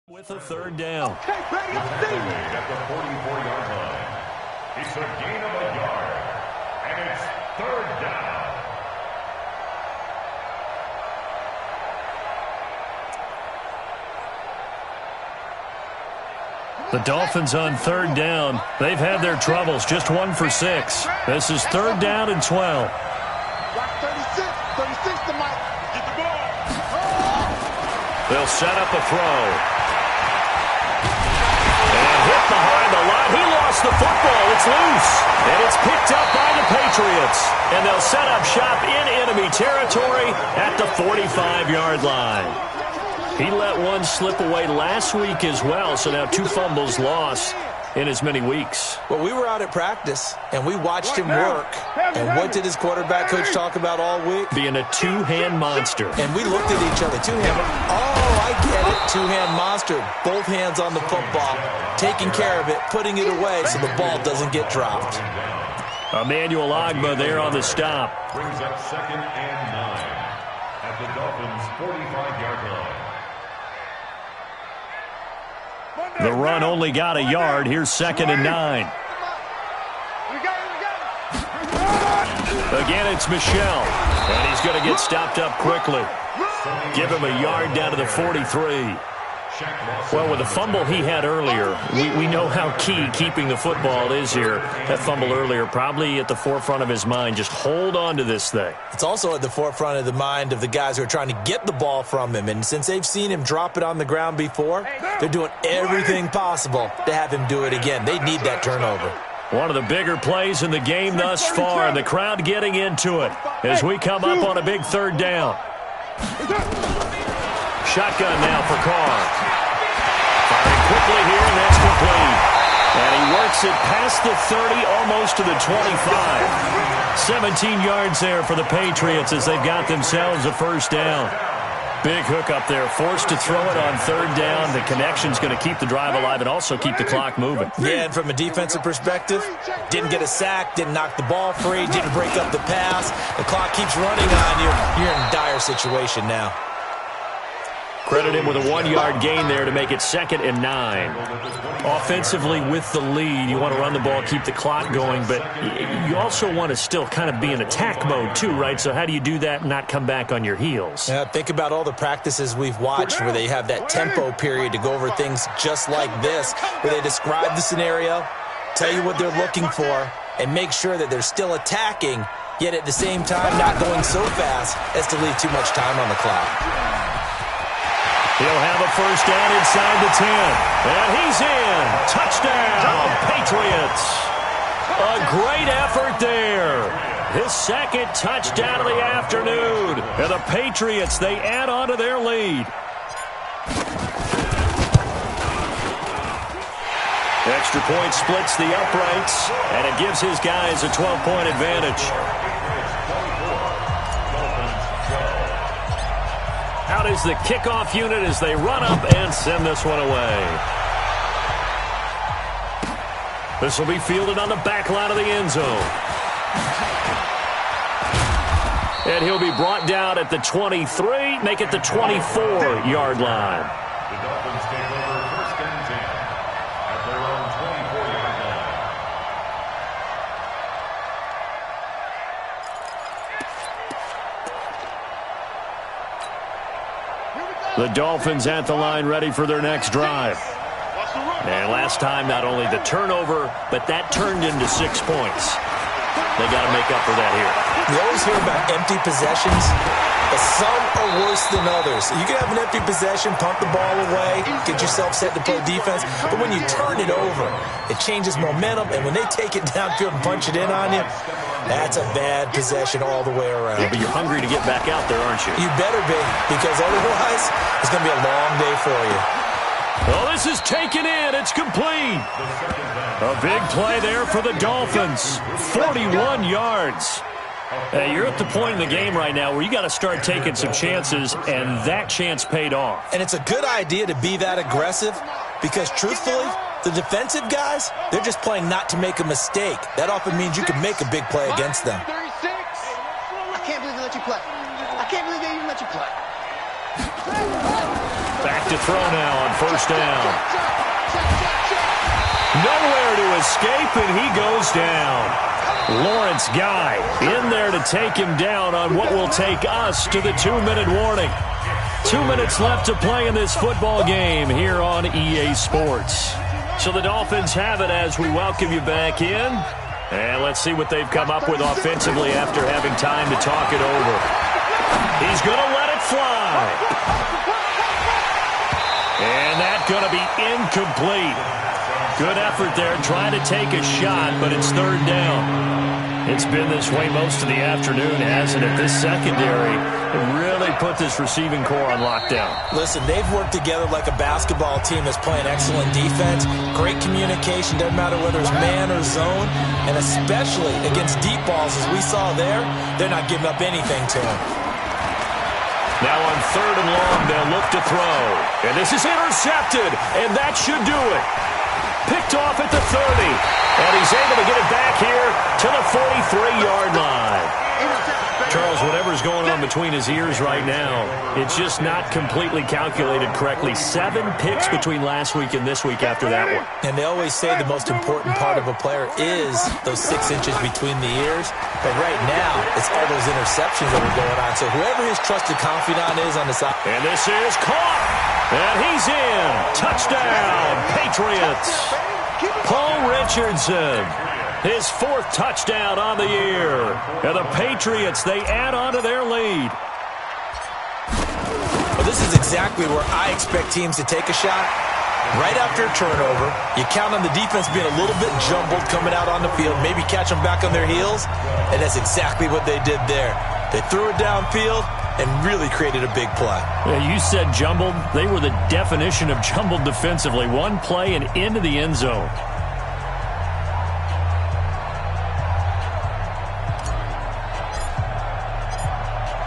With a third down. At the 44-yard line. It's a gain of a yard, and it's third down. The Dolphins on third down. They've had their troubles, just 1 for 6. This is 3rd down and 12. Block 36. They'll set up a throw. And hit behind the line. He lost the football. It's loose. And it's picked up by the Patriots. And they'll set up shop in enemy territory at the 45-yard line. He let one slip away last week as well, so now 2 fumbles lost in as many weeks. Well, we were out at practice, and we watched him work. And what did his quarterback coach talk about all week? Being a two-hand monster. And we looked at each other. Two-hand. Oh, I get it. Two-hand monster. Both hands on the football, taking care of it, putting it away so the ball doesn't get dropped. Emmanuel Ogbah there on the stop. Brings up 2nd and 9 at the Dolphins' 45-yard line. The run only got a yard. Here's 2nd and 9. Again, it's Michel. And he's going to get stopped up quickly. Give him a yard down to the 43. Well, with the fumble he had earlier, we know how key keeping the football is here. That fumble earlier probably at the forefront of his mind. Just hold on to this thing. It's also at the forefront of the mind of the guys who are trying to get the ball from him. And since they've seen him drop it on the ground before, they're doing everything possible to have him do it again. They need that turnover. One of the bigger plays in the game thus far, and the crowd getting into it as we come up on a big 3rd down. Shotgun now for Carr. Firing quickly here, and that's complete. And he works it past the 30, almost to the 25. 17 yards there for the Patriots as they've got themselves a 1st down. Big hook up there, forced to throw it on 3rd down. The connection's going to keep the drive alive and also keep the clock moving. Yeah, and from a defensive perspective, didn't get a sack, didn't knock the ball free, didn't break up the pass. The clock keeps running on you. You're in a dire situation now. Credit him with a 1-yard gain there to make it 2nd and 9. Offensively with the lead, you want to run the ball, keep the clock going, but you also want to still kind of be in attack mode too, right? So how do you do that and not come back on your heels? Yeah, think about all the practices we've watched where they have that tempo period to go over things just like this, where they describe the scenario, tell you what they're looking for, and make sure that they're still attacking, yet at the same time not going so fast as to leave too much time on the clock. He'll have a 1st down inside the 10. And he's in. Touchdown, Patriots. A great effort there. His 2nd touchdown of the afternoon. And the Patriots, they add on to their lead. Extra point splits the uprights, and it gives his guys a 12-point advantage. Out is the kickoff unit as they run up and send this one away. This will be fielded on the back line of the end zone. And he'll be brought down at the 23, make it the 24-yard line. The Dolphins take over 1st and 10 at their own 24-yard line. The Dolphins at the line ready for their next drive. And last time, not only the turnover, but that turned into 6 points. They got to make up for that here. You always hear about empty possessions, but some are worse than others. You can have an empty possession, pump the ball away, get yourself set to play defense, but when you turn it over, it changes momentum, and when they take it downfield and punch it in on you, that's a bad possession all the way around. Yeah, but you're hungry to get back out there, aren't you? You better be, because otherwise, it's going to be a long day for you. Well, this is taken in. It's complete. A big play there for the Dolphins. 41 yards. Hey, you're at the point in the game right now where you got to start taking some chances, and that chance paid off. And it's a good idea to be that aggressive because, truthfully, the defensive guys, they're just playing not to make a mistake. That often means you can make a big play against them. 36. I can't believe they let you play. I can't believe they even let you play. Back to throw now on 1st down. Nowhere to escape, and he goes down. Lawrence Guy in there to take him down on what will take us to the 2-minute warning. 2 minutes left to play in this football game here on EA Sports. So the Dolphins have it as we welcome you back in. And let's see what they've come up with offensively after having time to talk it over. He's going to let it fly. And that's going to be incomplete. Good effort there, trying to take a shot, but it's third down. It's been this way most of the afternoon, hasn't it? This secondary really put this receiving core on lockdown. Listen, they've worked together like a basketball team that's playing excellent defense. Great communication, doesn't matter whether it's man or zone. And especially against deep balls, as we saw there, they're not giving up anything to them. Now on third and long, they'll look to throw. And this is intercepted, and that should do it. Picked off at the 30, and he's able to get it back here to the 43-yard line. Charles, whatever's going on between his ears right now, it's just not completely calculated correctly. 7 picks between last week and this week after that one. And they always say the most important part of a player is those 6 inches between the ears. But right now, it's all those interceptions that are going on. So whoever his trusted confidant is on the side. And this is caught. And he's in. Touchdown, Patriots. Paul Richardson, his 4th touchdown on the year. And the Patriots, they add on to their lead. Well, this is exactly where I expect teams to take a shot. Right after a turnover, you count on the defense being a little bit jumbled coming out on the field, maybe catch them back on their heels, and that's exactly what they did there. They threw it downfield and really created a big play. Yeah, you said jumbled. They were the definition of jumbled defensively. One play and into the end zone.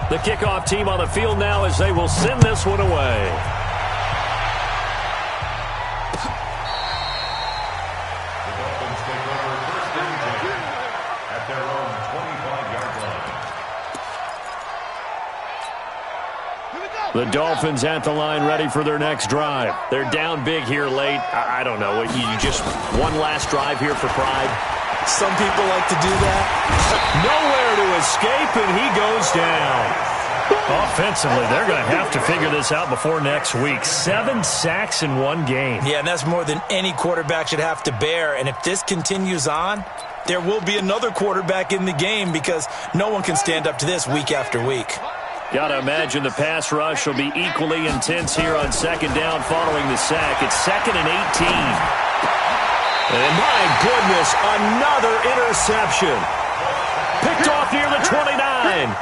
The kickoff team on the field now as they will send this one away. The Dolphins at the line ready for their next drive. They're down big here late. I don't know. You just one last drive here for pride. Some people like to do that. Nowhere to escape, and he goes down. Offensively, they're going to have to figure this out before next week. 7 sacks in one game. Yeah, and that's more than any quarterback should have to bear. And if this continues on, there will be another quarterback in the game because no one can stand up to this week after week. Got to imagine the pass rush will be equally intense here on second down following the sack. It's 2nd and 18. And my goodness, another interception. Picked off near the 29.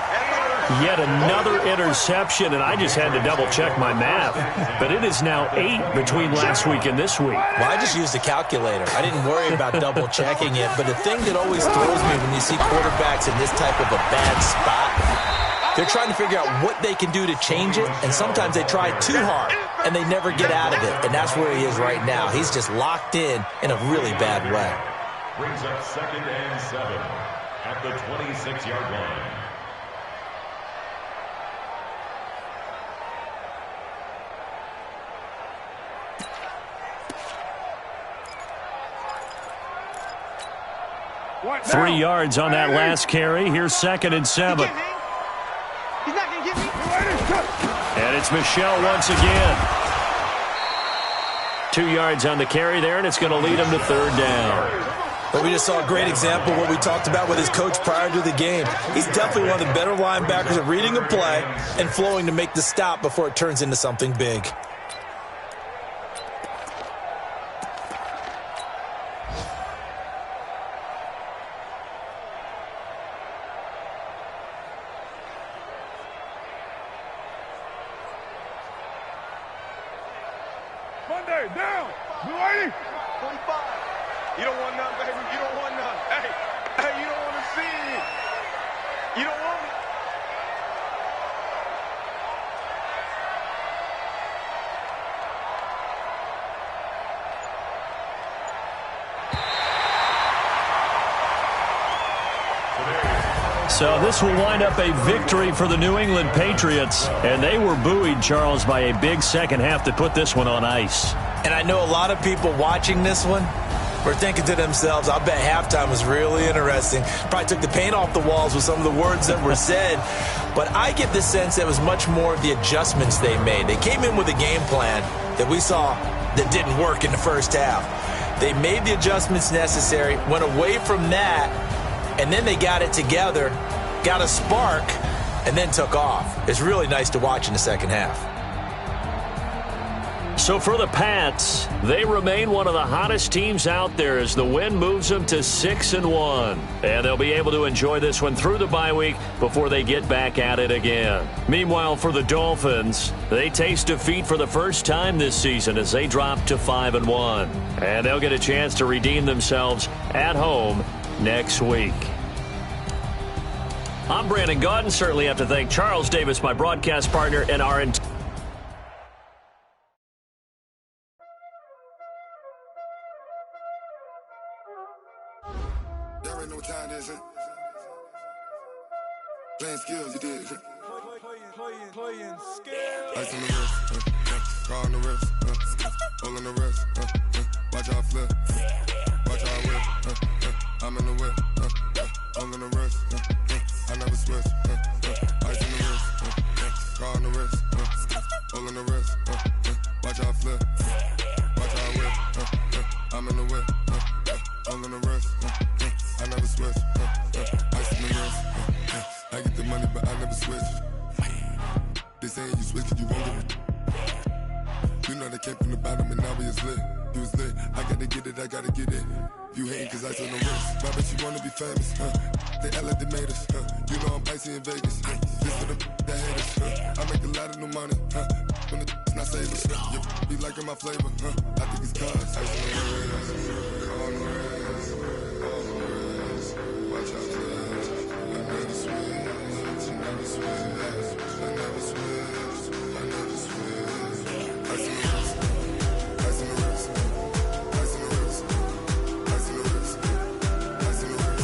Yet another interception, and I just had to double-check my math. But it is now 8 between last week and this week. Well, I just used a calculator. I didn't worry about double-checking it. But the thing that always throws me when you see quarterbacks in this type of a bad spot, they're trying to figure out what they can do to change it, and sometimes they try too hard, and they never get out of it. And that's where he is right now. He's just locked in a really bad way. Brings up 2nd and 7 at the 26-yard line. What 3 yards on that last carry. Here's 2nd and 7. He's not going to get me. And it's Michelle once again. 2 yards on the carry there, and it's going to lead him to third down. But we just saw a great example of what we talked about with his coach prior to the game. He's definitely one of the better linebackers at reading a play and flowing to make the stop before it turns into something big. Monday, down. Blue 80. 45. You don't want none, baby. You don't want none. Hey, you don't want to see it. You don't want it. So this will wind up a victory for the New England Patriots. And they were buoyed, Charles, by a big second half to put this one on ice. And I know a lot of people watching this one were thinking to themselves, I bet halftime was really interesting. Probably took the paint off the walls with some of the words that were said. But I get the sense that it was much more of the adjustments they made. They came in with a game plan that we saw that didn't work in the first half. They made the adjustments necessary, went away from that, and then they got it together, got a spark, and then took off. It's really nice to watch in the second half. So for the Pats, they remain one of the hottest teams out there as the win moves them to 6-1. And they'll be able to enjoy this one through the bye week before they get back at it again. Meanwhile, for the Dolphins, they taste defeat for the first time this season as they drop to 5-1. And they'll get a chance to redeem themselves at home next week. I'm Brandon Gaudin. Certainly have to thank Charles Davis, my broadcast partner, and our playing skills, you did. Playing skills. Ice on the wrist, car on the wrist, hole in the wrist, watch out flip, watch out whip, I'm in the whip, hole in the wrist, I never switch, ice on the wrist, car on the wrist, hole in the wrist, watch out flip, watch out whip, I'm in the whip, hole in the wrist, I never switch, ice on the wrist. I get the money, but I never switch. They saying you switch it, you won't get it. You know they came from the bottom and now we is lit. You was lit, I gotta get it, I gotta get it. You hating cause I on the wrist. I bet you wanna be famous, They act like they made us, You know I'm icy in Vegas, This for the that hate us, I make a lot of new money, When the not save us, Be liking my flavor, I think it's cause ice on the wrist, on the wrist, on the wrist. Watch out, I never switch. I never switch. I never switch. I never switch. Ice in the wrist. Ice in the wrist. Ice in the wrist. Ice in the wrist. Ice in the wrist.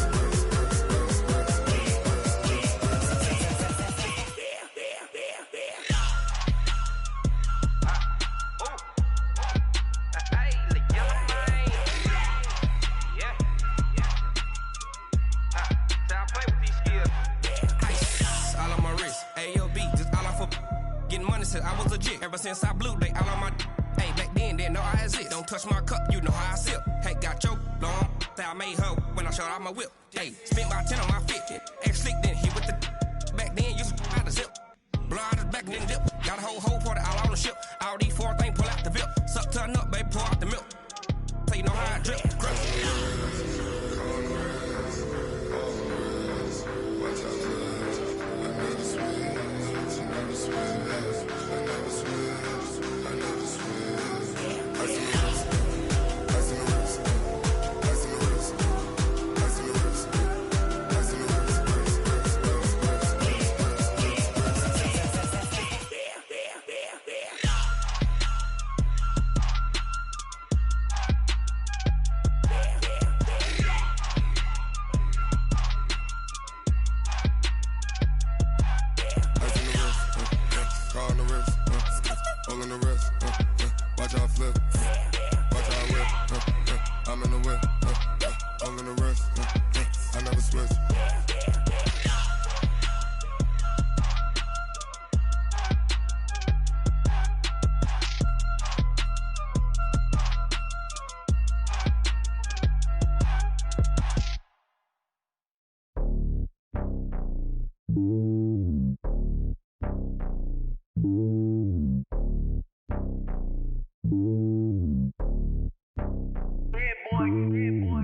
I was legit ever since I blew they all on my hey back then didn't know I had it. Don't touch my cup, you know how I sip. Hey, got your long that I made her when I showed out my whip. Hey, spent about 10 on my fit. Ex slick then hit with the back then used to out the zip. Blow out his back then dip. Got a whole party all on the ship. All these four things pull out the VIP. Suck turn up, baby, pour out the milk. So you know how I drip.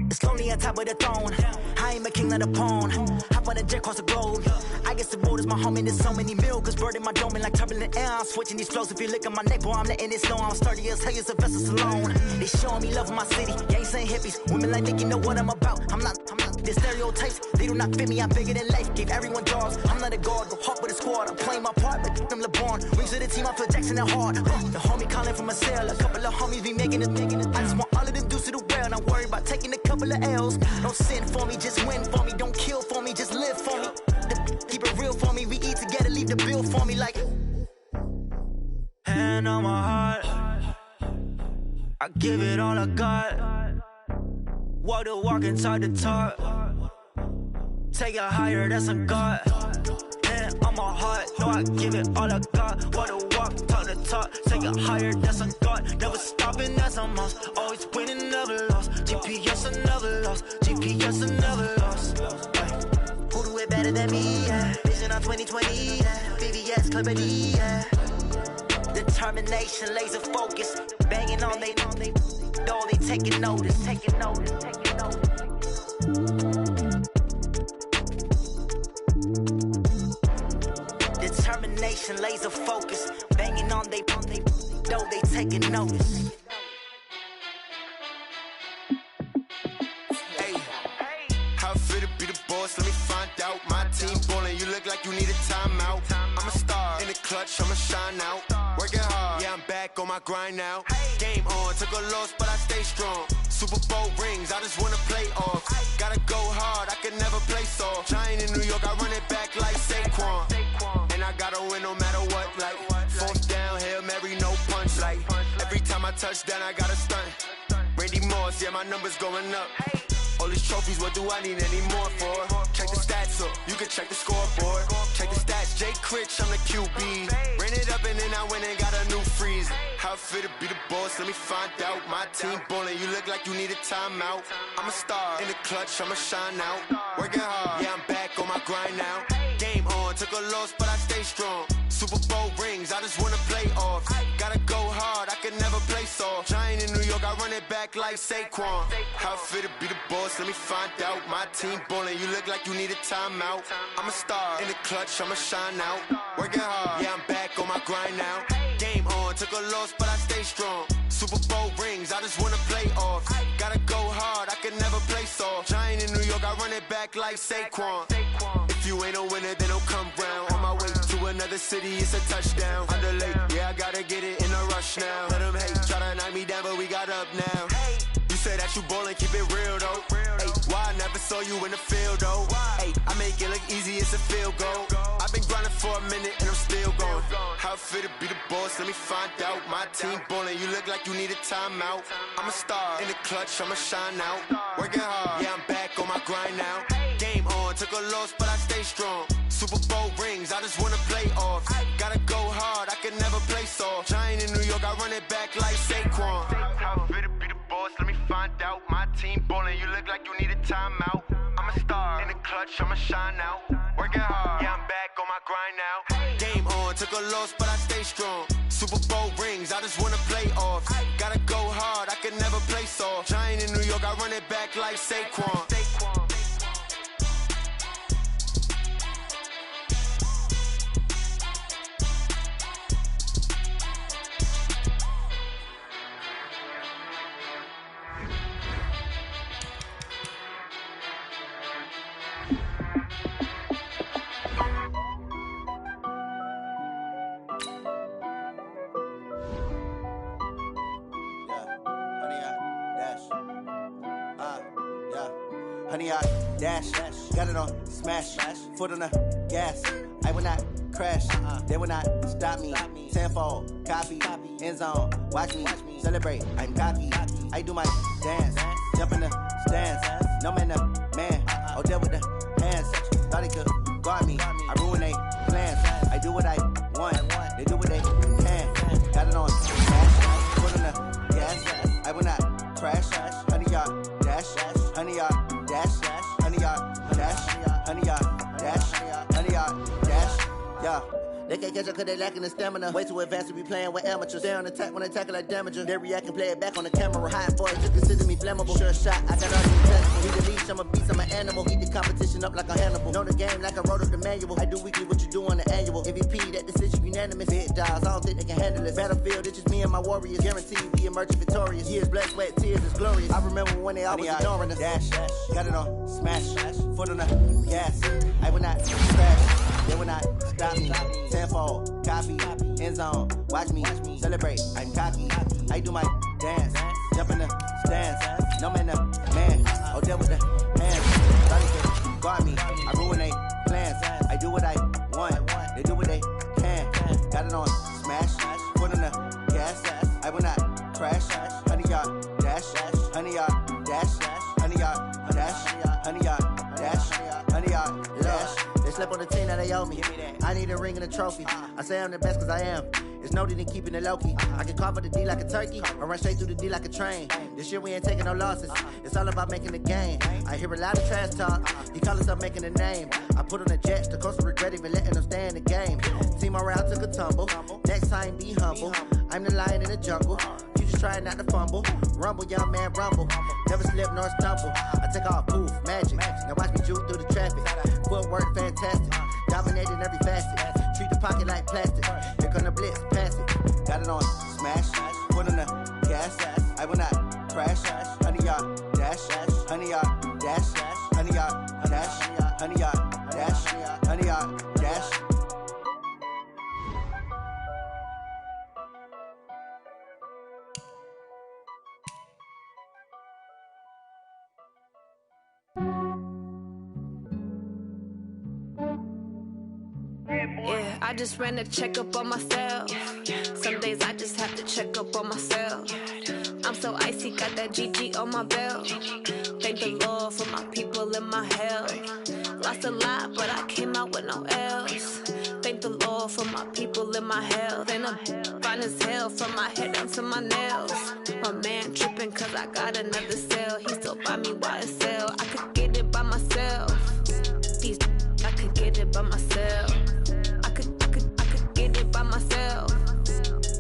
It's lonely on top of the throne. I ain't a king of the pawn. Hop on a jet across the globe. I guess the world is my home and there's so many milkers. Bird in my dome and like turbulent air. I'm switching these flows. If you look at my neck, boy, I'm letting it slow. I'm sturdy as hell as a vessel alone. They showing me love in my city. Gangs ain't hippies. Women like Nick, you know what I'm about. I'm not. The stereotypes, they do not fit me. I'm bigger than life. Gave everyone jobs. I'm not a guard. Go hard with a squad. I'm playing my part, but them LeBron. Rings to the team. I feel Jackson and hard. The homie calling from a cell. A couple of homies be making it. I just want all of them dudes to do well. Not worry about taking a couple of L's. Don't sin for me, just win for me. Don't kill for me, just live for me. Keep it real for me. We eat together, leave the bill for me like. Hand on my heart, I give it all I got. Walk the walk and talk the talk. Take it higher, that's a God. Hand on my heart, no, I give it all I got. Walk the walk, talk the talk. Take it higher, that's a God. Never stopping, that's a must. Always winning, never lost. GPS, I never lost. GPS, I never lost. Who do it better than me? Yeah. Vision on 2020. Yeah. VVS, Clarity. Yeah. The Determination, laser focus, banging on they door, they taking notice. Determination, laser focus, banging on they door, they taking notice. Hey, how it feel to be the boss? Let me find out. My team ballin', you look like you need a timeout. I'm a star in the clutch, I'ma shine out. Working hard, yeah, I'm back on my grind now. Game on, took a loss, but I stay strong. Super Bowl rings, I just wanna play off. Gotta go hard, I can never play soft. Giant in New York, I run it back like Saquon. And I gotta win no matter what, like fourth down, Hail Mary, no punch. Like every time I touch down, I gotta stunt. Randy Moss, yeah, my numbers going up. All these trophies, what do I need any more for? Check the stats up, you can check the scoreboard. Check the stats, Jay Critch, I'm the QB. Ran it up and then I went and got a new freeze. How it feel to be the boss, let me find out. My team ballin', you look like you need a timeout. I'm a star in the clutch, I'ma shine out. Working hard, yeah, I'm back on my grind now. Game on, took a loss, but I stay strong. Super Bowl rings, I just wanna play off. Gotta go hard, I can never play soft. Giant in New York, I run it back like Saquon. How it feel to be the boss, let me find out. My team ballin', you look like you need a timeout. I'm a star in the clutch, I'ma shine out. Working hard, yeah, I'm back on my grind now. Game on, took a loss, but I stay strong. Super Bowl rings, I just wanna play off. Gotta go hard, I can never play soft. Giant in New York, I run it back like Saquon. If you ain't a winner, then don't come round. On my way to another city, it's a touchdown. Underlay, yeah, I gotta get it in a rush now. Let them hate, try to knock me down, but we got up now. You say that you ballin', keep it real though. Hey, why I never saw you in the field though? Hey, I make it look easy, it's a field goal. I've been grinding for a minute and I'm still going. How it feel to be the boss, let me find out. My team ballin', you look like you need a timeout. I'm a star in the clutch, I'ma shine out. Working hard, yeah, I'm back on my grind now. Game on, took a loss, but I stay strong. Super Bowl rings, I just wanna play off. Gotta go hard, I can never play soft. Giant in New York, I run it back like Saquon. How it feel to be the boss, let me find out. My team ballin', you look like you need a timeout. I'm a star in the clutch, I'ma shine out. Working hard, yeah, I'm back on my grind now. Game on, took a loss, but I stay strong. Super Bowl rings, I just wanna play off. Gotta go hard, I can never play soft. Giant in New York, I run it back like Saquon. Honey, I dash, got it on smash, foot on the gas. I will not crash, they will not stop me. Tenfold, copy, end zone, watch me celebrate. I'm cocky, I do my dance, jump in the stands. No man, the man, oh, deal with the hands. Thought he could guard me, I ruin they plans. I do what I want, they do what they can. Got it on smash, foot on the gas. I will not crash, honey, y'all dash, honey, y'all dash, honey, y'all dash, honey, y'all dash, honey, y'all dash, yeah. They can't catch up cause they lacking the stamina. Way too advanced to be playing with amateurs. Stay on attack when they tackle like damager. They react and play it back on the camera. Hot for it, just consider me flammable. Sure shot, I got all the intentions. He the leash, I'm a beast, I'm an animal. Eat the competition up like a Hannibal. Know the game like I wrote up the manual. I do weekly what you do on the annual. MVP, that decision unanimous. Big dials, I don't think they can handle it. Battlefield, it's just me and my warriors. Guaranteed we emerge victorious. Years, blood, sweat, tears, it's glorious. I remember when they always ignoring us. Dash, got it on smash, foot on the gas. I will not crash. They will not stop me. Tenfold, copy, end zone, watch me celebrate. I'm cocky, I do my dance, jump in the stands. No man, the man, oh, deal with the hands. Thought he could guard me, I ruin they plans. I do what I want, they do what they can. Got it on smash, foot on the gas. I will not crash, honey, y'all dash, honey, y'all dash, honey, y'all dash, honey, y'all dash, honey, y'all dash. They slept on the team that they owe me. I need a ring and a trophy. I say I'm the best cause I am. It's no need in keeping it low-key. I can carve up the D like a turkey, or run straight through the D like a train. This year we ain't taking no losses. It's all about making the game. I hear a lot of trash talk. He call us up making a name. I put on the Jets, the coast regret even letting them stay in the game. Team around took a tumble. Next time be humble. I'm the lion in the jungle. You just trying not to fumble. Rumble, young man, rumble. Never slip nor stumble. I take off, poof, magic. Now watch me juke through the traffic. Footwork fantastic. Dominating every facet. Treat the pocket like plastic. Here come the blitz, pass it. Got it on, smash. Put on the gas. I will not crash. 100-yard dash. 100-yard dash. 100-yard dash. 100-yard dash. 100-yard dash. Yeah, I just ran a checkup on myself. Some days I just have to check up on myself. I'm so icy, got that GG on my belt. Thank the Lord for my people in my health. Lost a lot, but I came out with no L's. Thank the Lord for my people in my health. And I'm fine as hell from my head down to my nails. My man tripping cause I got another cell. He still buy me YSL. I could get it by myself. These I could get it by myself. I could get it by myself.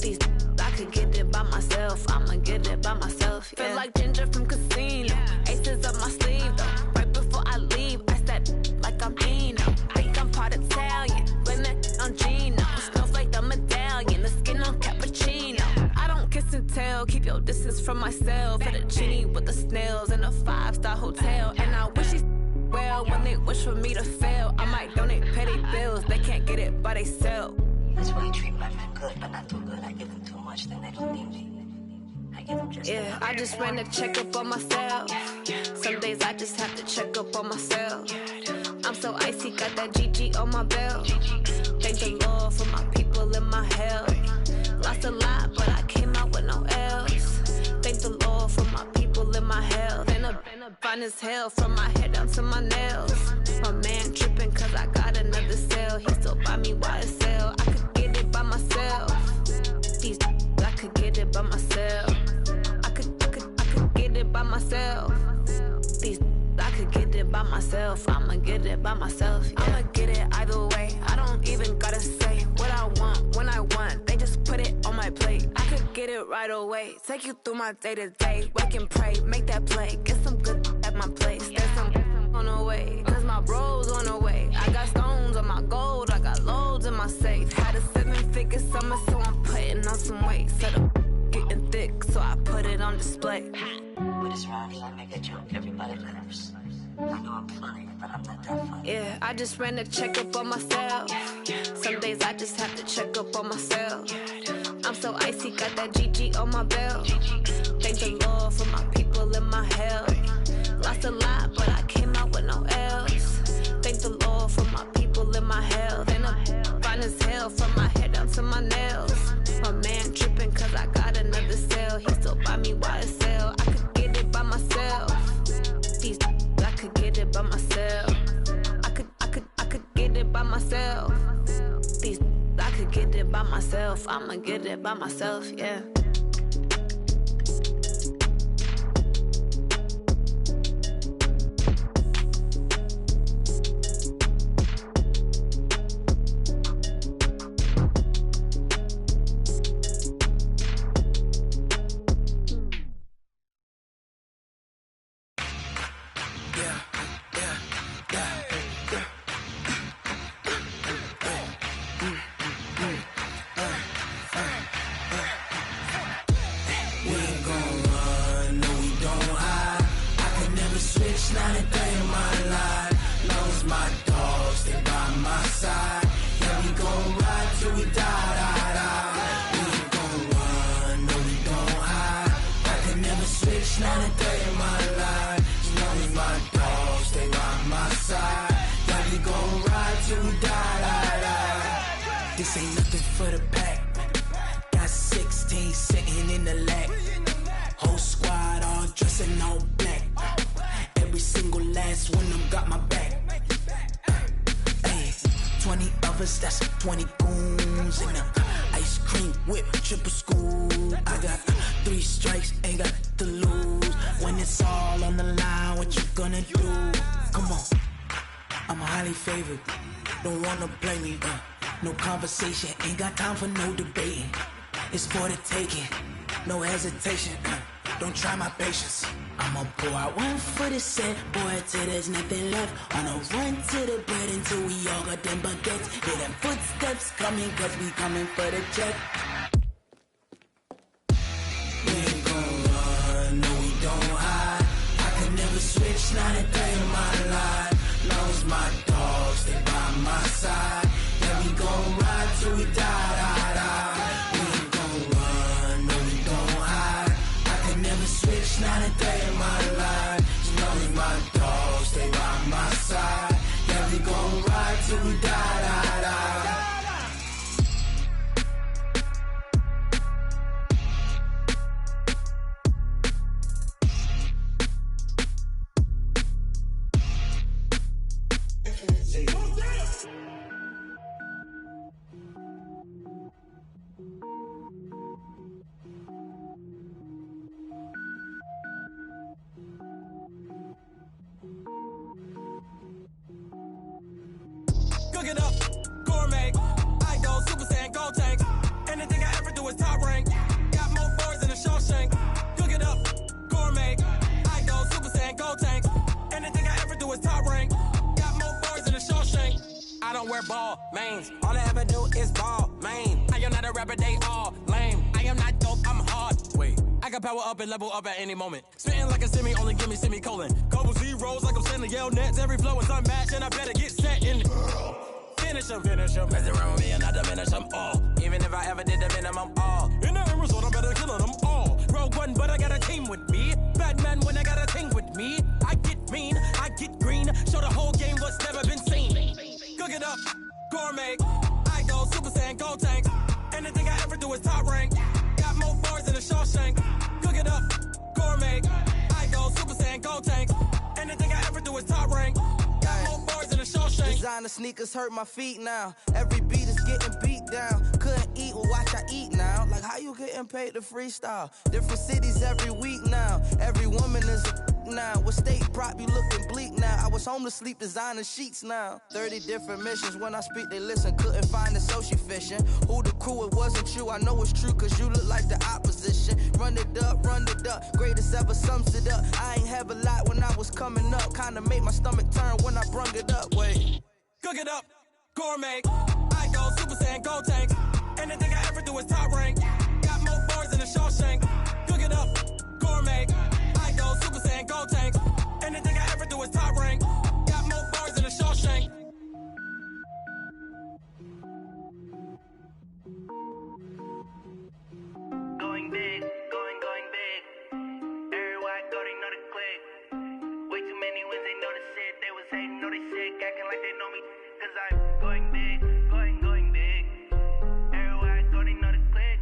These I could get it by myself. I'ma get it by myself. Yeah. Feel like Ginger from Casino. Aces up my sleeve though. Right before I leave, I step like I'm Eno. Think I'm part Italian. Blame that on Gino. Smells like the medallion. The skin on cappuccino. I don't kiss and tell. Keep your distance from myself. Fettuccine with the snails in a 5-star hotel. And I wish he's well when they wish for me to fail. I might donate petty bills. They can't get it by themselves. That's why you treat my men good, but not too good. I give them too much, then they don't need me. I give them just yeah, I just ran a checkup on myself. Some days I just have to check up on myself. I'm so icy, got that GG on my belt. Thank the Lord for my people in my health. Lost a lot, but I came out with no L's. Thank the Lord for my people in my health. And I'm fine as hell from my head down to my nails. My man tripping cause I got another cell. He still buy me YSL. I could get it by myself. These I could get it by myself. I could get it by myself. These I could get it by myself. I'ma get it by myself. Yeah. I'ma get it either way. I don't even gotta say what I want when I want. They just put it on my plate. I could get it right away. Take you through my day to day. Wake and pray, make that play. Get some good at my place. There's some on the way. Cause my bro's on the way. I got stones on my gold. I got loads in my safe. Had a 7-figure summer, so I'm putting on some weight. Set up getting thick, so I put it on display. With this round here, I make a joke. Everybody laughs. I know I'm funny, but I'm not that funny. Yeah, I just ran a checkup on myself. Some days I just have to check up on myself. I'm so icy, got that GG on my belt. Thank the Lord for my people in my health. Lost a lot, but I came out with no L's. Thank the Lord for my people in my health. And I'm fine as hell from my head down to my nails. My man tripping cause I got another cell. He still buy me YSL. I could get it by myself. These I could get it by myself. I could get it by myself. These I could get it by myself. I'ma get it by myself, yeah. This ain't nothing for the pack. Got 16 sitting in the lap. Whole squad all dressing all black. Every single last one of them got my back. Hey, 20 of us, that's 20 goons in them. Ice cream triple school. I got 3 strikes, ain't got to lose. When it's all on the line, what you gonna do? Come on, I'm highly favored. Don't wanna play me, no conversation, ain't got time for no debating. It's for the taking, no hesitation. Don't try my patience. I'ma pour out one for the set, boy, till there's nothing left. On a run to the bread until we all got them baguettes. Hear them footsteps coming, cause we coming for the check. We ain't gon' run, no we don't hide. I can never switch, not a day in my life. Long as my dogs stay by my side. Yeah, we gon' ride till we die. We ain't gon' run, no we don't hide. I can never switch, not a day in my life. As long as my dogs stay by my side. Yeah, we gon' ride till we die. Cook it up, gourmet. I go Super Saiyan, go tank. Anything I ever do is top rank. Got more boys than a Shawshank. Cook it up, gourmet. I go Super Saiyan, go tank. Anything I ever do is top rank. Got more boys than a Shawshank. I don't wear ball mains. All I ever do is ball main. I am not a rapper, they all lame. I am not dope, I'm hard. Wait, I can power up and level up at any moment. Spitting like a semi, only give me semicolon. Couple zeros like I'm sending yell nets. Every flow is unmatched and I better get set in. Finish them. Mess around with me and I diminish them all. Even if I ever did the minimum all. In the result, I'm better killing them all. Rogue One, but I got a team with me. Batman when I got a team with me. I get mean, I get green. Show the whole game what's never been seen. Cook it up, gourmet. I go Super Saiyan, go tank. Anything I ever do is top rank. Got more bars than a Shawshank. Cook it up, gourmet. I go Super Saiyan, go tank. Anything I ever do is top rank. Got more bars than a Shawshank. Designer sneakers hurt my feet now. Every beat is getting beat down. Couldn't eat, well watch I eat now. Like how you getting paid to freestyle? Different cities every week now. Every woman is a now. With state prop, you looking bleak now. I was home to sleep, designing sheets now. 30 different missions. When I speak, they listen. Couldn't find the social fishing. Who the crew? It wasn't you. I know it's true, cause you look like the opposition. Run it up. Greatest ever sums it up. I ain't have a lot when I was coming up. Kinda made my stomach turn when I brung it up. Wait. Cook it up, gourmet. I go Super Saiyan, go tank. Anything I ever do is top rank. Got more bars than a Shawshank. Cook it up, gourmet. I go Super Saiyan, go tank. Anything I ever do is top rank. Got more bars than a Shawshank. Going big, going big. Everywhere I go, they know the click. Way too many wins, they know the shit. They was hating, know they sick, acting like they know me. Cause I'm going big, going big. Everywhere I go, they know the click.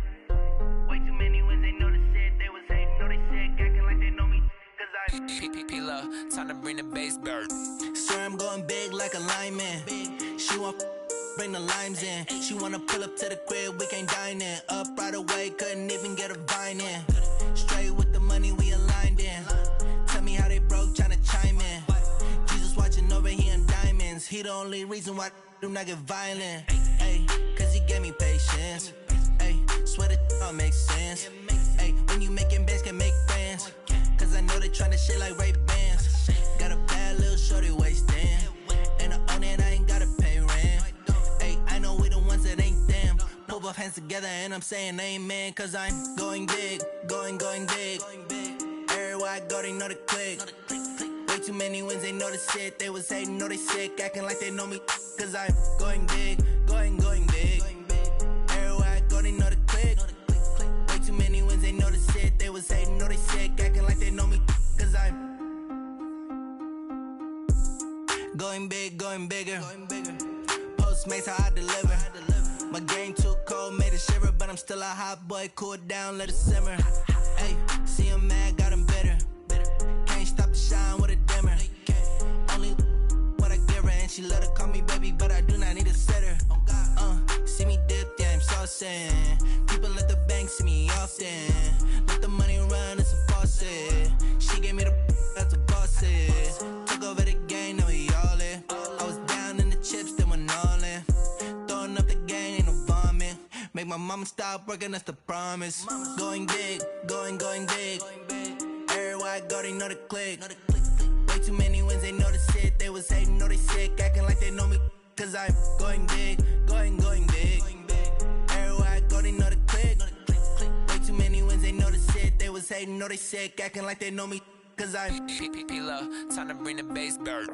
Way too many wins, they know the shit. They was hating, know they sick, acting like they know me. Cause I'm P-P-P-Love, time to bring the bass bird. Swear I'm going big like a lineman. She want bring the limes in. She wanna pull up to the crib, we can't dine in. Up right away, couldn't even get a vine in. Straight with the money we aligned in. Tell me how they broke, tryna chime in. Jesus watching over here in diamonds. He the only reason why do not get violent. Ay, cause he gave me patience. Ay, swear that all makes sense. Ay, when you making bands, can make friends. Cause I know they tryna shit like Ray-Bans. Got a bad little shorty wasting. And I own it, I ain't gotta pay rent. Ay, I know we the ones that ain't them. Pull both hands together and I'm saying amen. Cause I'm going big, going big. Everywhere I go, they know the click. Way too many wins, they know the shit. They was hating, know they sick, acting like they know me. Cause I'm going big, going big. Everywhere I go, they know the click. Way too many wins, they know the shit. They was hating, know they sick, acting like they know me. Cause I'm going big, going bigger. Postmates how I deliver. My game too cold, made it shiver, but I'm still a hot boy. Cool it down, let it simmer. Hey, see him mad, got him bitter. Can't stop the shine with a dimmer. Only what I give her, and she let her call me baby, but I do not need a sitter. See me dip, yeah, I'm saucing. People at the bank thanks to me often. Let the money run, it's a faucet. She gave me the that's a boss it. Took over the game, now we all in. I was down in the chips, then went all in. Throwing up the game, ain't no vomit. Make my mama stop working, that's the promise. Going big, going big. Everywhere I go, they know the click. Way too many wins, they know the shit. They was hating, know they sick, acting like they know me. Cause I'm going big, going big. Everywhere I go, they know the click. Way too many wins, they know the shit. They was hating, know they sick, acting like they know me. Cause I'm P-P-P-Love, time to bring the bass bird.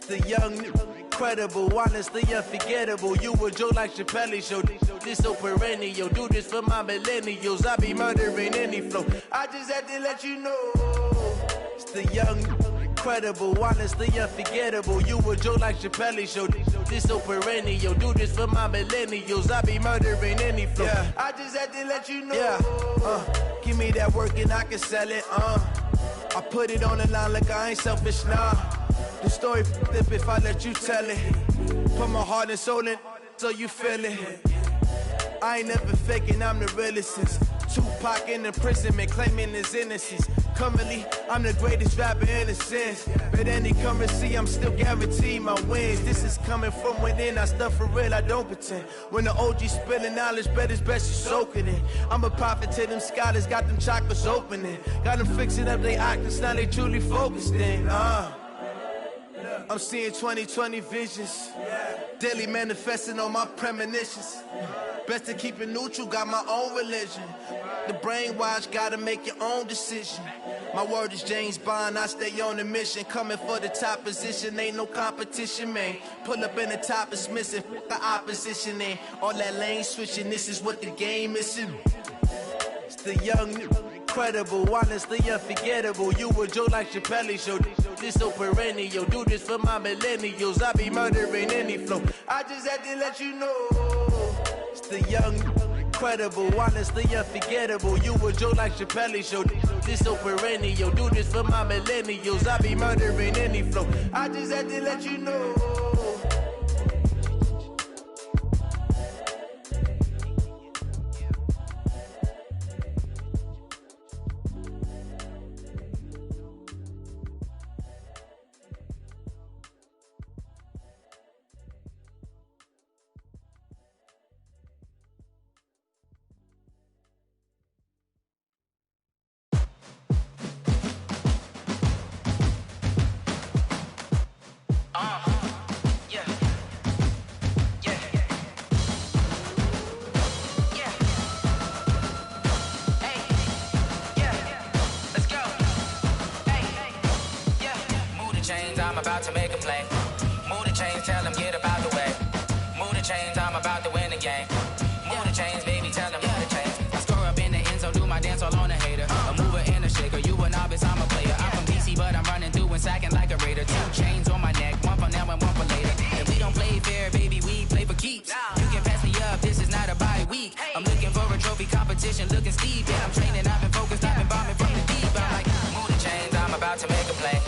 The young, incredible, honestly unforgettable. You a joke like Chappelle show. This so perennial. Do this for my millennials. I be murdering any flow. I just had to let you know. It's the young, incredible, honestly unforgettable. You a joke like Chappelle show. This so perennial. Do this for my millennials. I be murdering any flow. Yeah. I just had to let you know. Yeah. Give me that work and I can sell it. I put it on the line like I ain't selfish, nah. The story flip if I let you tell it. Put my heart and soul in so you feel it. I ain't never faking, I'm the realest since Tupac in imprisonment, claiming his innocence. Currently, I'm the greatest rapper in a sense. But any currency, I'm still guaranteed my wins. This is coming from within, I stuff for real, I don't pretend. When the OG spilling knowledge, bet it's best you soak it in. I'm a prophet to them scholars, got them chakras opening. Got them fixing up their octaves, now they truly focused in. I'm seeing 2020 visions, daily manifesting on my premonitions. Best to keep it neutral, got my own religion. The brainwash, gotta make your own decision. My word is James Bond, I stay on a mission. Coming for the top position, ain't no competition, man. Pull up in the top, it's missing, fuck the opposition, and all that lane switching, this is what the game is. It's the young, incredible, honestly unforgettable. You a joke like Chappelle show. This so perennial. Do this for my millennials. I be murdering any flow. I just had to let you know. It's the young, incredible, honestly unforgettable. You a joke like Chappelle show. This so perennial. Do this for my millennials. I be murdering any flow. I just had to let you know. I'm about to make a play. Move the chains, tell them get about the way. Move the chains, I'm about to win the game. Move the chains, baby, tell them move the chains. I score up in the end zone, do my dance all on a hater. A mover and a shaker, you a novice, I'm a player. I'm from DC, but I'm running through and sacking like a raider. 2 chains on my neck, one for now and one for later. If we don't play fair, baby, we play for keeps. You can pass me up, this is not a bye week. I'm looking for a trophy competition, looking steep. Yeah, I'm training, I've been focused, I've been bombing from the deep. I'm like, move the chains, I'm about to make a play.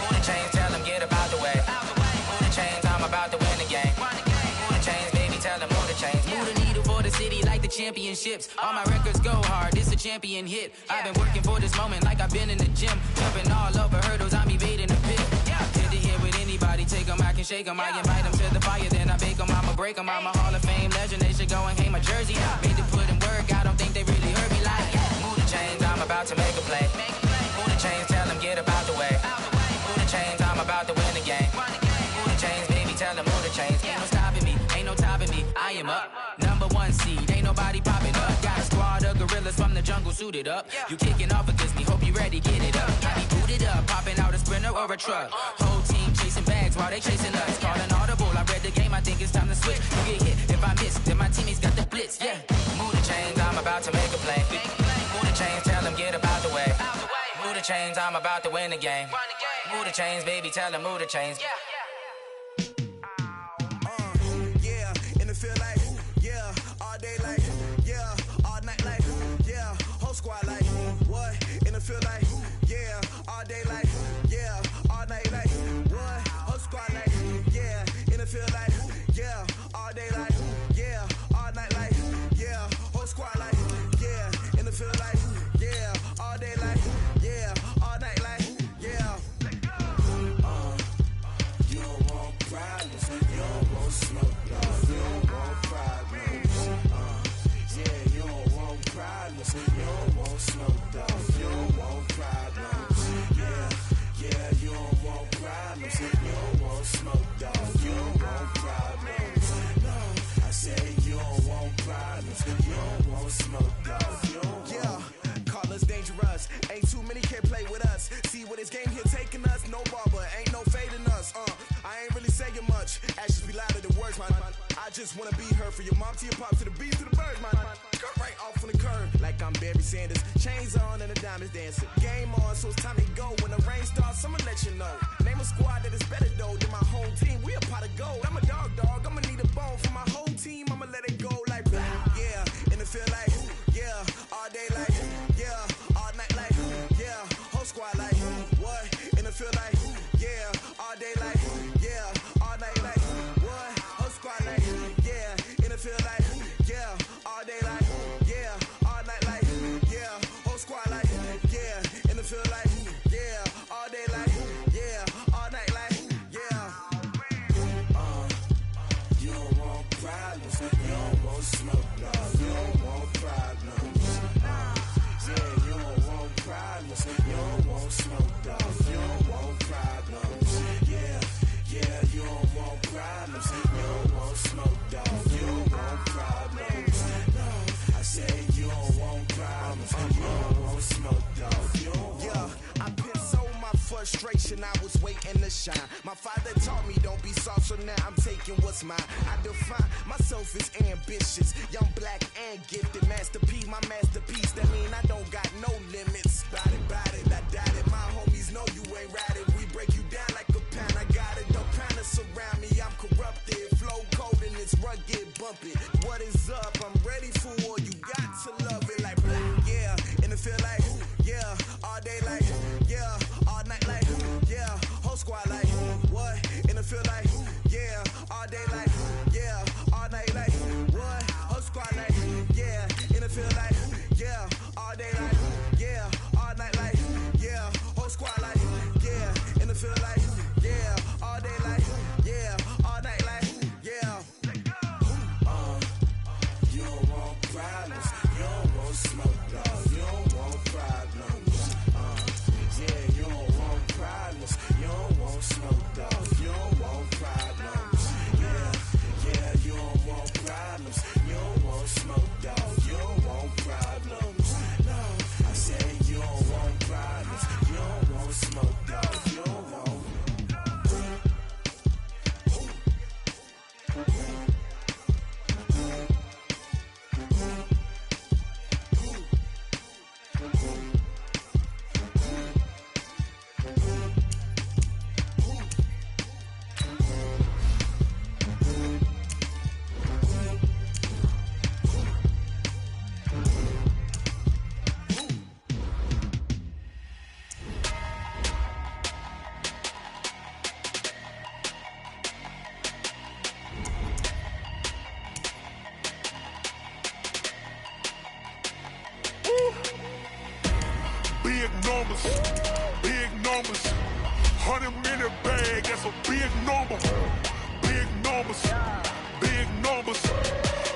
Move the chains, tell them get about the way. Move the chains, I'm about to win the game. Move the chains, baby, tell them move the chains. Move the needle for the city like the championships. All my records go hard, this a champion hit. I've been working for this moment like I've been in the gym. Jumping all over hurdles, I'm evading the pit. Good to hear with anybody, take them, I can shake them. I invite them to the fire, then I bake them, I'ma break them. I'm a Hall of Fame legend, they should go and hang my jersey. Made to put in work, I don't think they really heard me like, move the chains, I'm about to make a play. Move the chains, tell them get about the way. Move the chains, I'm about to win the game. Move the chains, baby, tell them move the chains. Ain't no stopping me, ain't no topping me, I am up. #1 seed, ain't ain't nobody popping up. Got a squad of gorillas from the jungle suited up. You kicking off against me, hope you ready, get it up. I be booted up, popping out a Sprinter or a truck. Whole team chasing bags while they chasing us. Calling audible, I read the game, I think it's time to switch. You get hit, if I miss, then my teammates got the blitz, yeah. Move the chains, I'm about to make a play. Move the chains, tell them get about the way. Move the chains, I'm about to win the game. Move the chains, baby, tell them move the chains. Yeah, in the field like, yeah, all day like, yeah, all night like, yeah, whole squad like, what? In the field like, yeah, all day like, yeah, all night like, what? Whole squad like, yeah, in the field like, yeah, all day like, yeah, all night like, yeah, whole squad like, yeah, in the field like, yeah, all day like, yeah, all night like, yeah. You don't want problems, you don't want smoke, dog. You don't want problems. Yeah, you don't want problems, you don't want smoke, dog. You don't want problems. Yeah, you don't want problems, you don't want smoke, dog. You don't want problems. No, I say you don't want problems, you don't want smoke, dog. You don't want. Call us dangerous. Ain't too many can play with us. See what this game here taking us. No barber, ain't no fading us. I ain't really saying much. Actions be louder than words, man. I just wanna be heard. For your mom to your pop to the beat to the birds, man. Cut right off on the curb like I'm Barry Sanders. Chains on and the diamonds dancing. Game on, so it's time to go. When the rain starts, I'ma let you know. Name a squad that is better though than my home team. We a pot of gold. I'm a dog. I'ma need a bone for my whole team. I'ma let it go like blah. Yeah, in the field like, yeah, all day like, yeah, all night like, yeah, whole squad like, what? In the field like, yeah, all day like, yeah, all night like, what? Whole squad like, yeah, in the field like, yeah, all day like, yeah, all night like, yeah, whole squad like, yeah, in the field like, yeah, all day like, yeah, all night like, yeah. You don't want problems, you don't want smoke, dog. You don't want problems. Yeah, you don't want problems, you don't want smoke, dog. You don't want problems. Yeah, you don't want problems, you don't want smoke, dog. You don't want problems. No, I say you don't want problems, you don't want smoke, dog. You don't want. Yeah, I been so my frustration, I was waiting to shine. My father taught me don't be soft, so now I'm taking what's mine. I define myself as ambitious, young, black, and gifted. Master P, my masterpiece. That mean I don't got no limits. Bout it, I doubt it. My homies know you ain't ratted. We break you down like a pound. I got it, don't kind of surround me. I'm corrupted, flow cold and it's rugged, bump it. What is up? I'm ready for war. You got to love it like black. Yeah, in the field like, yeah, all day like, yeah, all night like, yeah, whole squad like, what? In the field like, yeah, all day like, yeah, all night like, what? Whole squad like, yeah, in the field like, yeah, all day like, yeah, all night like, yeah, whole squad like, yeah, in the field like, yeah, all day like, yeah, all night like, yeah. You don't want problems, you don't want smoke, dog. You don't want problems. Yeah, you don't want problems, you don't want smoke, dog. You don't want problems. Yeah, you don't want problems, you don't want smoke, dog. You don't want problems. No, I say you don't want problems, you don't want smoke, dog. You don't want. Big numbers, 100 minute bag, that's a big number. Big numbers,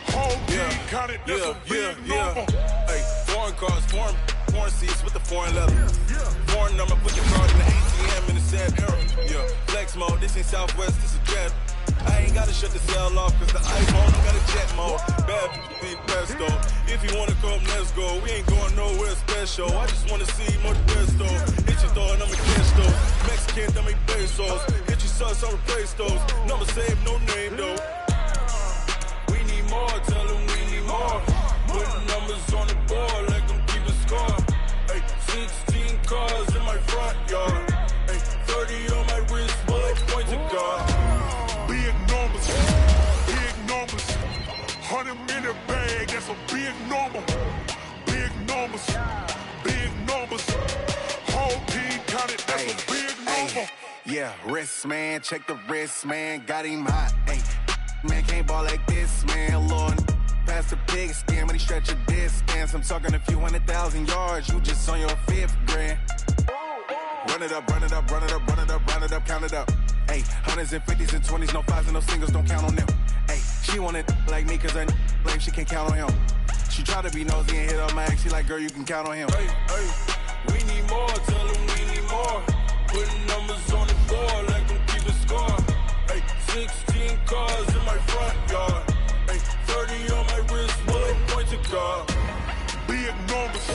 whole team counted, that's a big number. Hey, foreign cars, foreign seats with the foreign leather. Foreign number, put the card in the ATM in the sad era. Yeah, flex mode, this ain't Southwest, this is jet. I ain't gotta shut the cell off, cause the iPhone got a jet mode. Bad be press presto. If you wanna come, let's go. We ain't going nowhere special. I just wanna see more the best though. Hit your throw and I'ma catch those. Mexican, dummy pesos. Hit your sus, I'll replace those. Number save, no name though. We need more, tell them we need more. Putting numbers on the board, let them keep a score. Ay, 16 cars in my front yard. Ay, 30 on my wrist, bullet point to God. Big numbers, 100 in the bag, that's a big number. Big numbers, whole team counted, that's a big number. Yeah, wrist man, check the wrist man, got him hot. Ay, man can't ball like this, man. Lord, past the pig skin when he stretch a distance. I'm talking a few 100,000 yards, you just on your 5th grand. Run it up, run it up, run it up, run it up, run it up, count it up. Ay, 100s and 50s and 20s, no 5s and no singles, don't count on them. Ay, she want it like me cause her lame, she can't count on him. She try to be nosy and hit up my ex, she like, girl, you can count on him. Hey, hey, we need more, tell them we need more. Putting numbers on the board, let them keep a score. Hey, 16 cars in my front yard. Hey, 30 on my wrist, bullet point to God. Big numbers,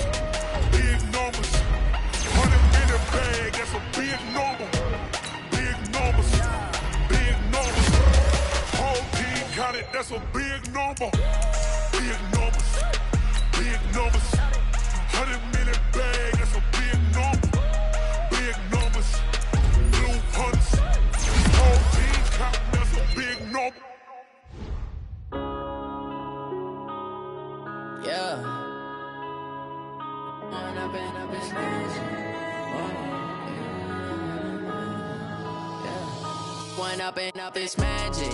100 in the bag, that's a big number. Big numbers, whole team counted, that's a big number. Big numbers, 100 in the bag, that's a big number. Big numbers, blue hunts, whole team counting, that's a big number. Yeah. One up and up is magic.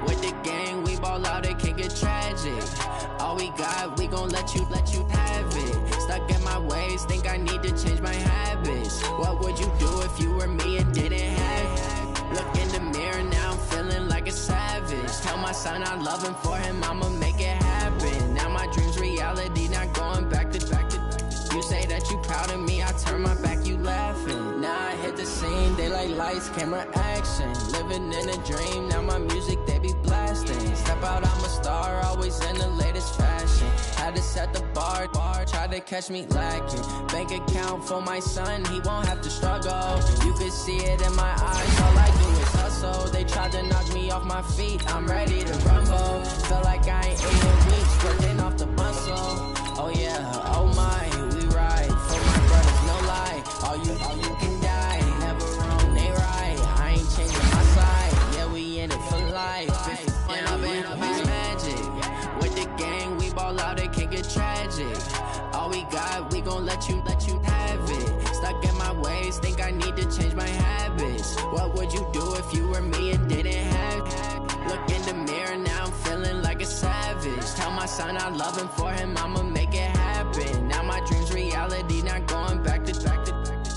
With the gang, we ball out, it can get tragic. All we got, we gon' let you have it. Stuck in my ways, think I need to change my habits. What would you do if you were me and didn't have it? Look in the mirror, now I'm feeling like a savage. Tell my son I love him, for him I'ma make it happen. Now my dream's reality, not going back to. You say that you proud of me, I turn my back, you laughing. Now I hit the scene, they like lights, camera, action. Living in a dream, now my music, they be blasting. Step out, I'm a star, always in the latest fashion. Had to set the bar, try to catch me lacking. Bank account for my son, he won't have to struggle. You can see it in my eyes, all I do is hustle. They tried to knock me off my feet, I'm ready to rumble. Feel like I ain't ate in weeks, working off the muscle. Oh yeah, oh my, we ride for my brothers, no lie. All you can die, never wrong, they right. I ain't changing my side, yeah, we in it for life. When up and up is magic. With the gang, we ball out, it can get tragic. All we got, we gon' let you have it. Stuck in my ways, think I need to change my habits. What would you do if you were me and didn't have it? Look in the mirror, now I'm feeling like a savage. Tell my son I love him, for him I'ma make it happen. Now my dream's reality, not going back to.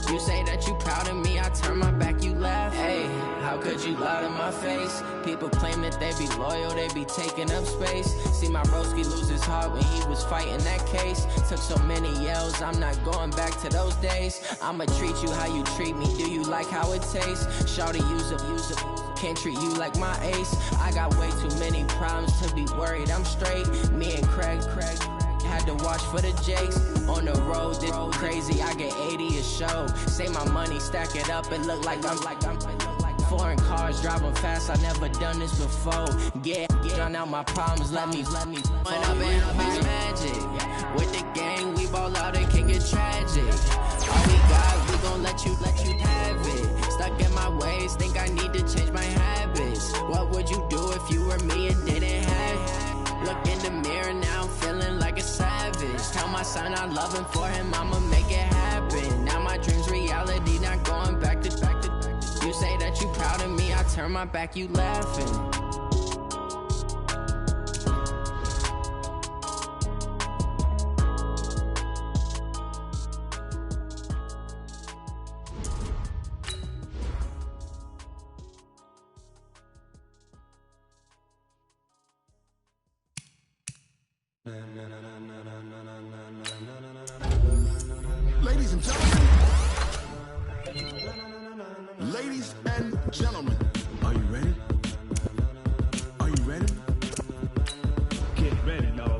You say that you proud of me, I turn my back, you laugh. Hey, how could you lie to my face? People claim that they be loyal, they be taking up space. See my broski lose his heart when he was fighting that case. Took so many yells, I'm not going back to those days. I'ma treat you how you treat me, do you like how it tastes? Shawty, use up. Can't treat you like my ace. I got way too many problems to be worried, I'm straight. Me and Craig had to watch for the Jakes. On the road, this crazy, I get 80 a show. Say my money, stack it up, it look like I'm foreign cars, driving fast, I never done this before. Get drown out my problems, let me When up and up is magic. With the gang, we ball out, it can get tragic. All we got, we gon' let you have it. Stuck in my ways, think I need to change my habits. What would you do if you were me and didn't have it? Look in the mirror, now I'm feeling like a savage. Tell my son I love him, for him I'ma make it happen. Now my dream's reality, not going back to. You say that you proud of me, I turn my back, you laughing. Ladies and gentlemen, are you ready? Are you ready? Get ready, y'all.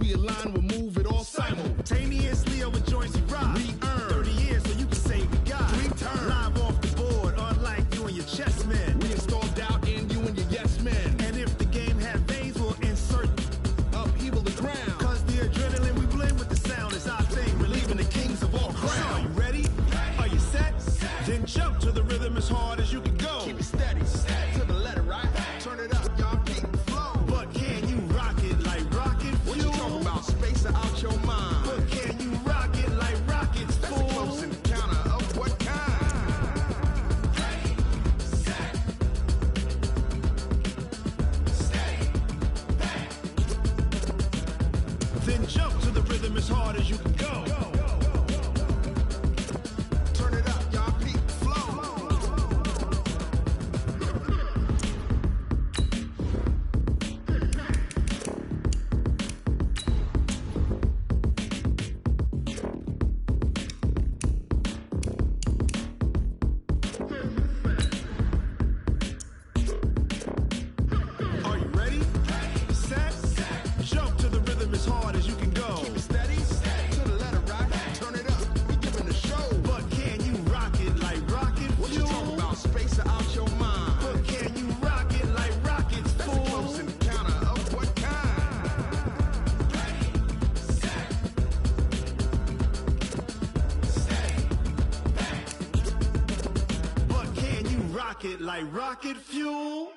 we align, we'll move it all simultaneously over joints we ride. We earn 30 years so you can say we got dream turn. Live off the board, unlike you and your chess men. We install doubt in you and your yes men. And if the game had veins, we'll insert upheaval the ground. Cause the adrenaline we blend with the sound is our thing, relieving the kings of all crowns. Are you ready? Are you set? Then jump to the rhythm as hard as you can go. Keep it steady, to the letter, right? Turn it up, y'all keep the flow. But can you rock it like rocket fuel? What you talking about? Space out your mind. But can you rock it like rockets, fool? That's a close encounter of what kind? Ready, set, steady, bang. Then jump to the rhythm as hard as you can go. Turn it up, y'all keep the flow. Are you ready? Set, jump to the rhythm as hard as you can go. Keep it steady, to the letter, right? Turn it up, we giving the show. But can you rock it like rocket fuel? What you talking about? Space out your mind. But can you rock it like rockets, fool? That's a close encounter of what kind? Ready, set, steady, bang. But can you rock it like rocket fuel?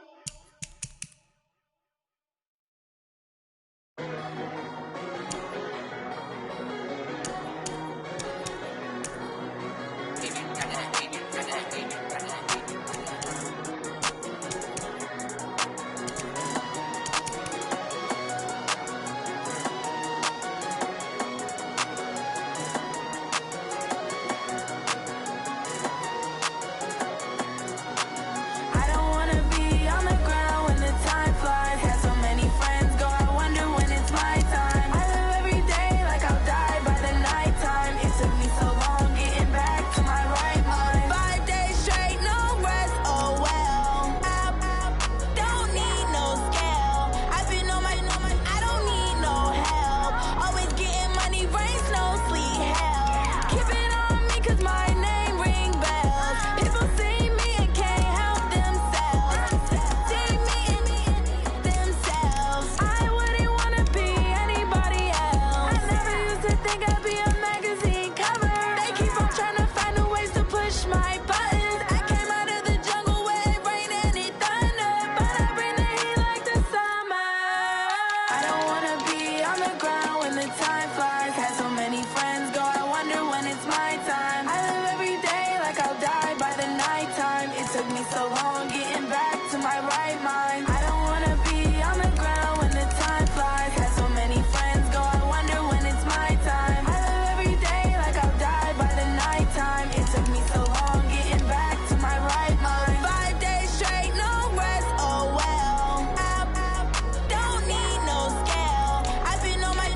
I don't wanna be on the ground when the time flies. Had so many friends go, I wonder when it's my time. I live every day like I'll die by the nighttime. It took me so long getting back to my right mind. 5 days straight, no rest, oh well. Don't need no scale. I've been on my, I don't need no help. Always getting money, rains, no sleet, hell. Keep it on me cause my name ring bells. People see me and can't help themselves. See me and themselves. I wouldn't wanna be anybody else. I never used to think I'd be a magazine cover. They keep on trying to find new ways to push my buttons. I came out of the jungle where it rained and it thundered, but I bring the heat like the summer. I don't wanna be on the ground when the time flies. Had so many friends go, I wonder when it's my time. I live every day like I'll die by the nighttime. It took me so long getting back to my right mind. I don't wanna be on the ground when the time flies. Had so many friends go, I wonder when it's my time. I live every day like I'll die by the nighttime. It took me so long getting back to my right mind. 5 days straight, no rest, oh well. Don't need no scale. I've been on my,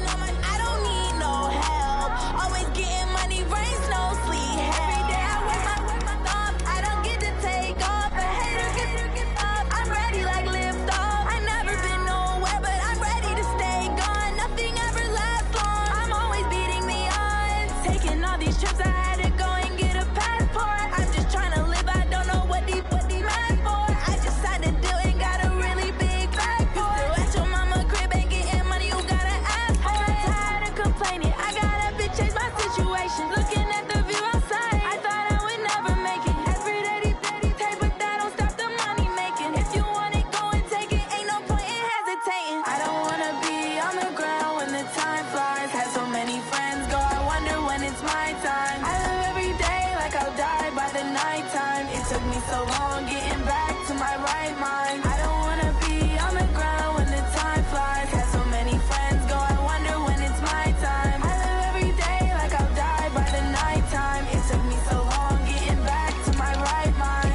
I don't need no help. Always getting money, rains, no sleet, hell. Every day I work my thumb, I don't get to take off. A hater get up, I'm ready like lift off. I never been nowhere, but I'm ready to stay gone. Nothing ever lasts long, I'm always beating the odds. Taking all these trips, I had to go and get a passport. I'm just trying to live, I don't know what these mad for. I just signed a deal and got a really big bag for it. Still at your mama crib, ain't getting money, you gotta ask for it. Tired of complaining, I gotta bitch change my situation. Looking at the view outside, I thought I would never make it. Every day they take, but that don't stop the money making. If you want it, go and take it, ain't no point in hesitating. I don't wanna be on the ground when the time flies. Had so many friends go, I wonder when it's my time. I live every day like I'll die by the nighttime. It took me so long getting back to my right mind. I don't wanna be on the ground when the time flies. Had so many friends go, I wonder when it's my time. I live every day like I'll die by the nighttime. It took me so long getting back to my right mind.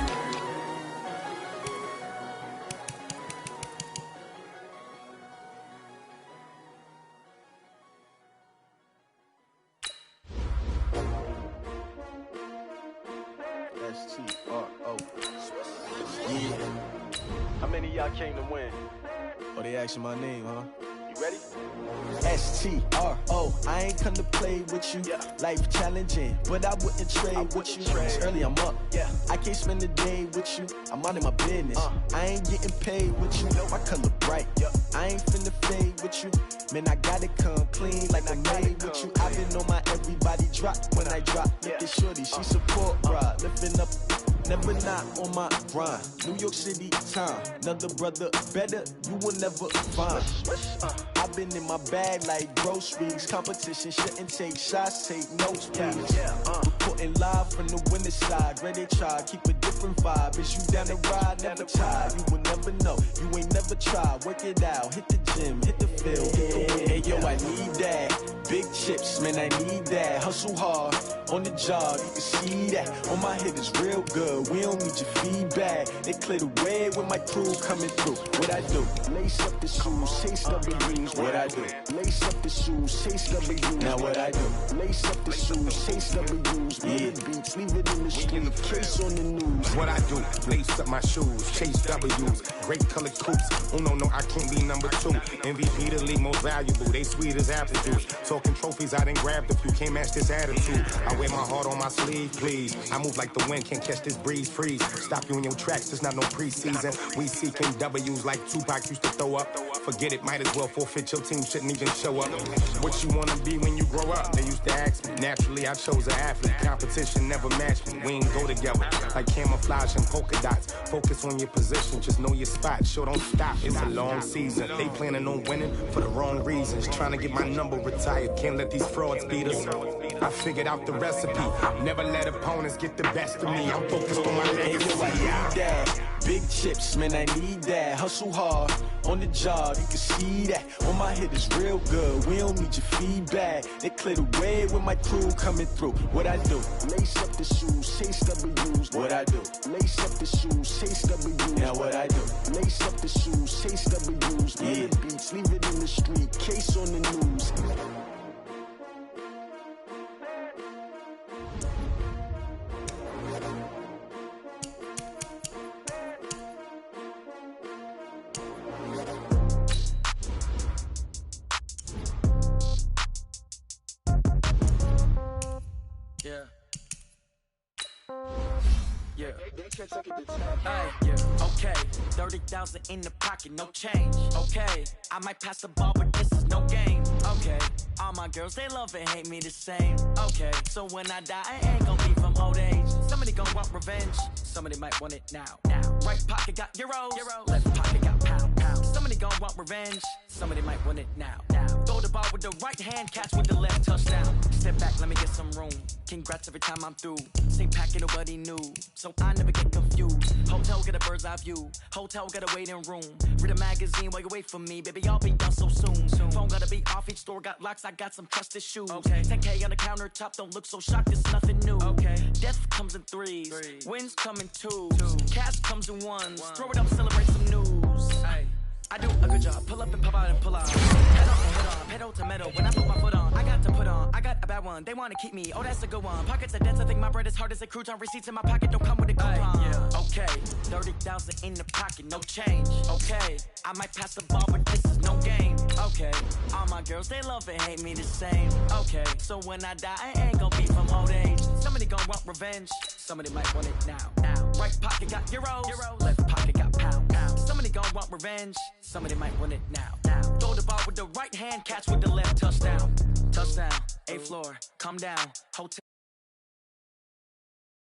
S-T-R-O. Yeah. How many of y'all came to win? Oh, they asking my name, huh? Ready? STRO, I ain't come to play with you. Life challenging, but I wouldn't trade with you. It's early, I'm up. I can't spend the day with you. I'm out of my business. I ain't getting paid with you. My color bright. I ain't finna fade with you. Man, I gotta come clean like I made with you. I've been on my everybody drop when I drop. Look at shorty, she support ride. Lifting up, never not on my grind. New York City time, another brother better, you will never find. I've been in my bag like groceries. Competition shouldn't take shots, take notes, please. Reporting live from the winter side. Ready to try, keep a different vibe. Is you down the ride, never tired. You will never know, you ain't never tried. Work it out, hit the gym, hit the field, hit the wind. Hey yo, I need that. Big chips, man, I need that. Hustle hard, on the job, you can see that. On my head is real good, we don't need your feedback. They clear the way with my crew coming through. What I do? Lace up the shoes, chase W's. What I do? Lace up the shoes, chase W's. Now what I do? Lace up the shoes, chase W's. Yeah, beats, leave it in the street, case on the news. What I do? Lace up my shoes, chase W's. Great colored coops. Oh no, I can't be number 2. MVP the league most valuable. They sweet as apple juice. Talking trophies, I done grabbed a few. Can't match this attitude. I wear my heart on my sleeve, please. I move like the wind, can't catch this breeze, freeze. Stop you in your tracks, it's not no preseason. We seeking W's like Tupac used to throw up. Forget it, might as well forfeit, your team shouldn't even show up. What you wanna be when you grow up? They used to ask me. Naturally, I chose an athlete. Competition never matched me. We ain't go together like camouflage and polka dots. Focus on your position, just know your spot. Sure, don't stop, it's a long season. They planning on winning for the wrong reasons. Trying to get my number retired, can't let these frauds beat us. I figured out the recipe. Never let opponents get the best of me. I'm focused on my legacy. I need that. Big chips, man, I need that. Hustle hard, on the job, you can see that. On my head is real good, we don't need your feedback. They clear the way with my crew coming through. What I do? Lace up the shoes, chase W's. What I do? Lace up the shoes, chase W's. Now what I do? Lace up the shoes, chase W's. Yeah, beats, leave it in the street, case on the news. Okay, 30,000 in the pocket, no change. Okay, I might pass the ball, but this is no game. Okay, all my girls, they love and hate me the same. Okay, so when I die, I ain't gonna be from old age. Somebody gon' want revenge, somebody might want it now. Right pocket got euros, left pocket got pound. Somebody gon' want revenge, somebody might want it now. Throw the ball with the right hand, catch with the left, touchdown. Step back, let me get some room. Congrats every time I'm through. Same packet, nobody knew, so I never get confused. Hotel get a bird's eye view. Hotel got a waiting room. Read a magazine while you wait for me, baby. I'll be done so soon. Phone gotta be off. Each store got locks. I got some trusted shoes. 10K on the countertop. Don't look so shocked. It's nothing new. Death comes in threes. Wins come in twos. Cash comes in ones. Throw it up, celebrate some news. I do a good job. Pull up and pop out and pull out. Head on and head on. Pedal to metal. When I put my foot on, I got to put on. I got a bad one. They want to keep me. Oh, that's a good one. Pockets are dense. I think my bread is hard as a crouton. Receipts in my pocket don't come with a coupon. Okay, 30,000 in the pocket, no change. Okay, I might pass the ball, but this is no game. Okay, all my girls, they love and hate me the same. Okay, so when I die, I ain't gonna be from old age. Somebody gon' want revenge. Somebody might want it now. Right pocket got euros. Left pocket got pound. Somebody gon' want revenge. Somebody might want it now. Throw the ball with the right hand, catch with the left, touchdown. Touchdown, A floor, come down. Hotel.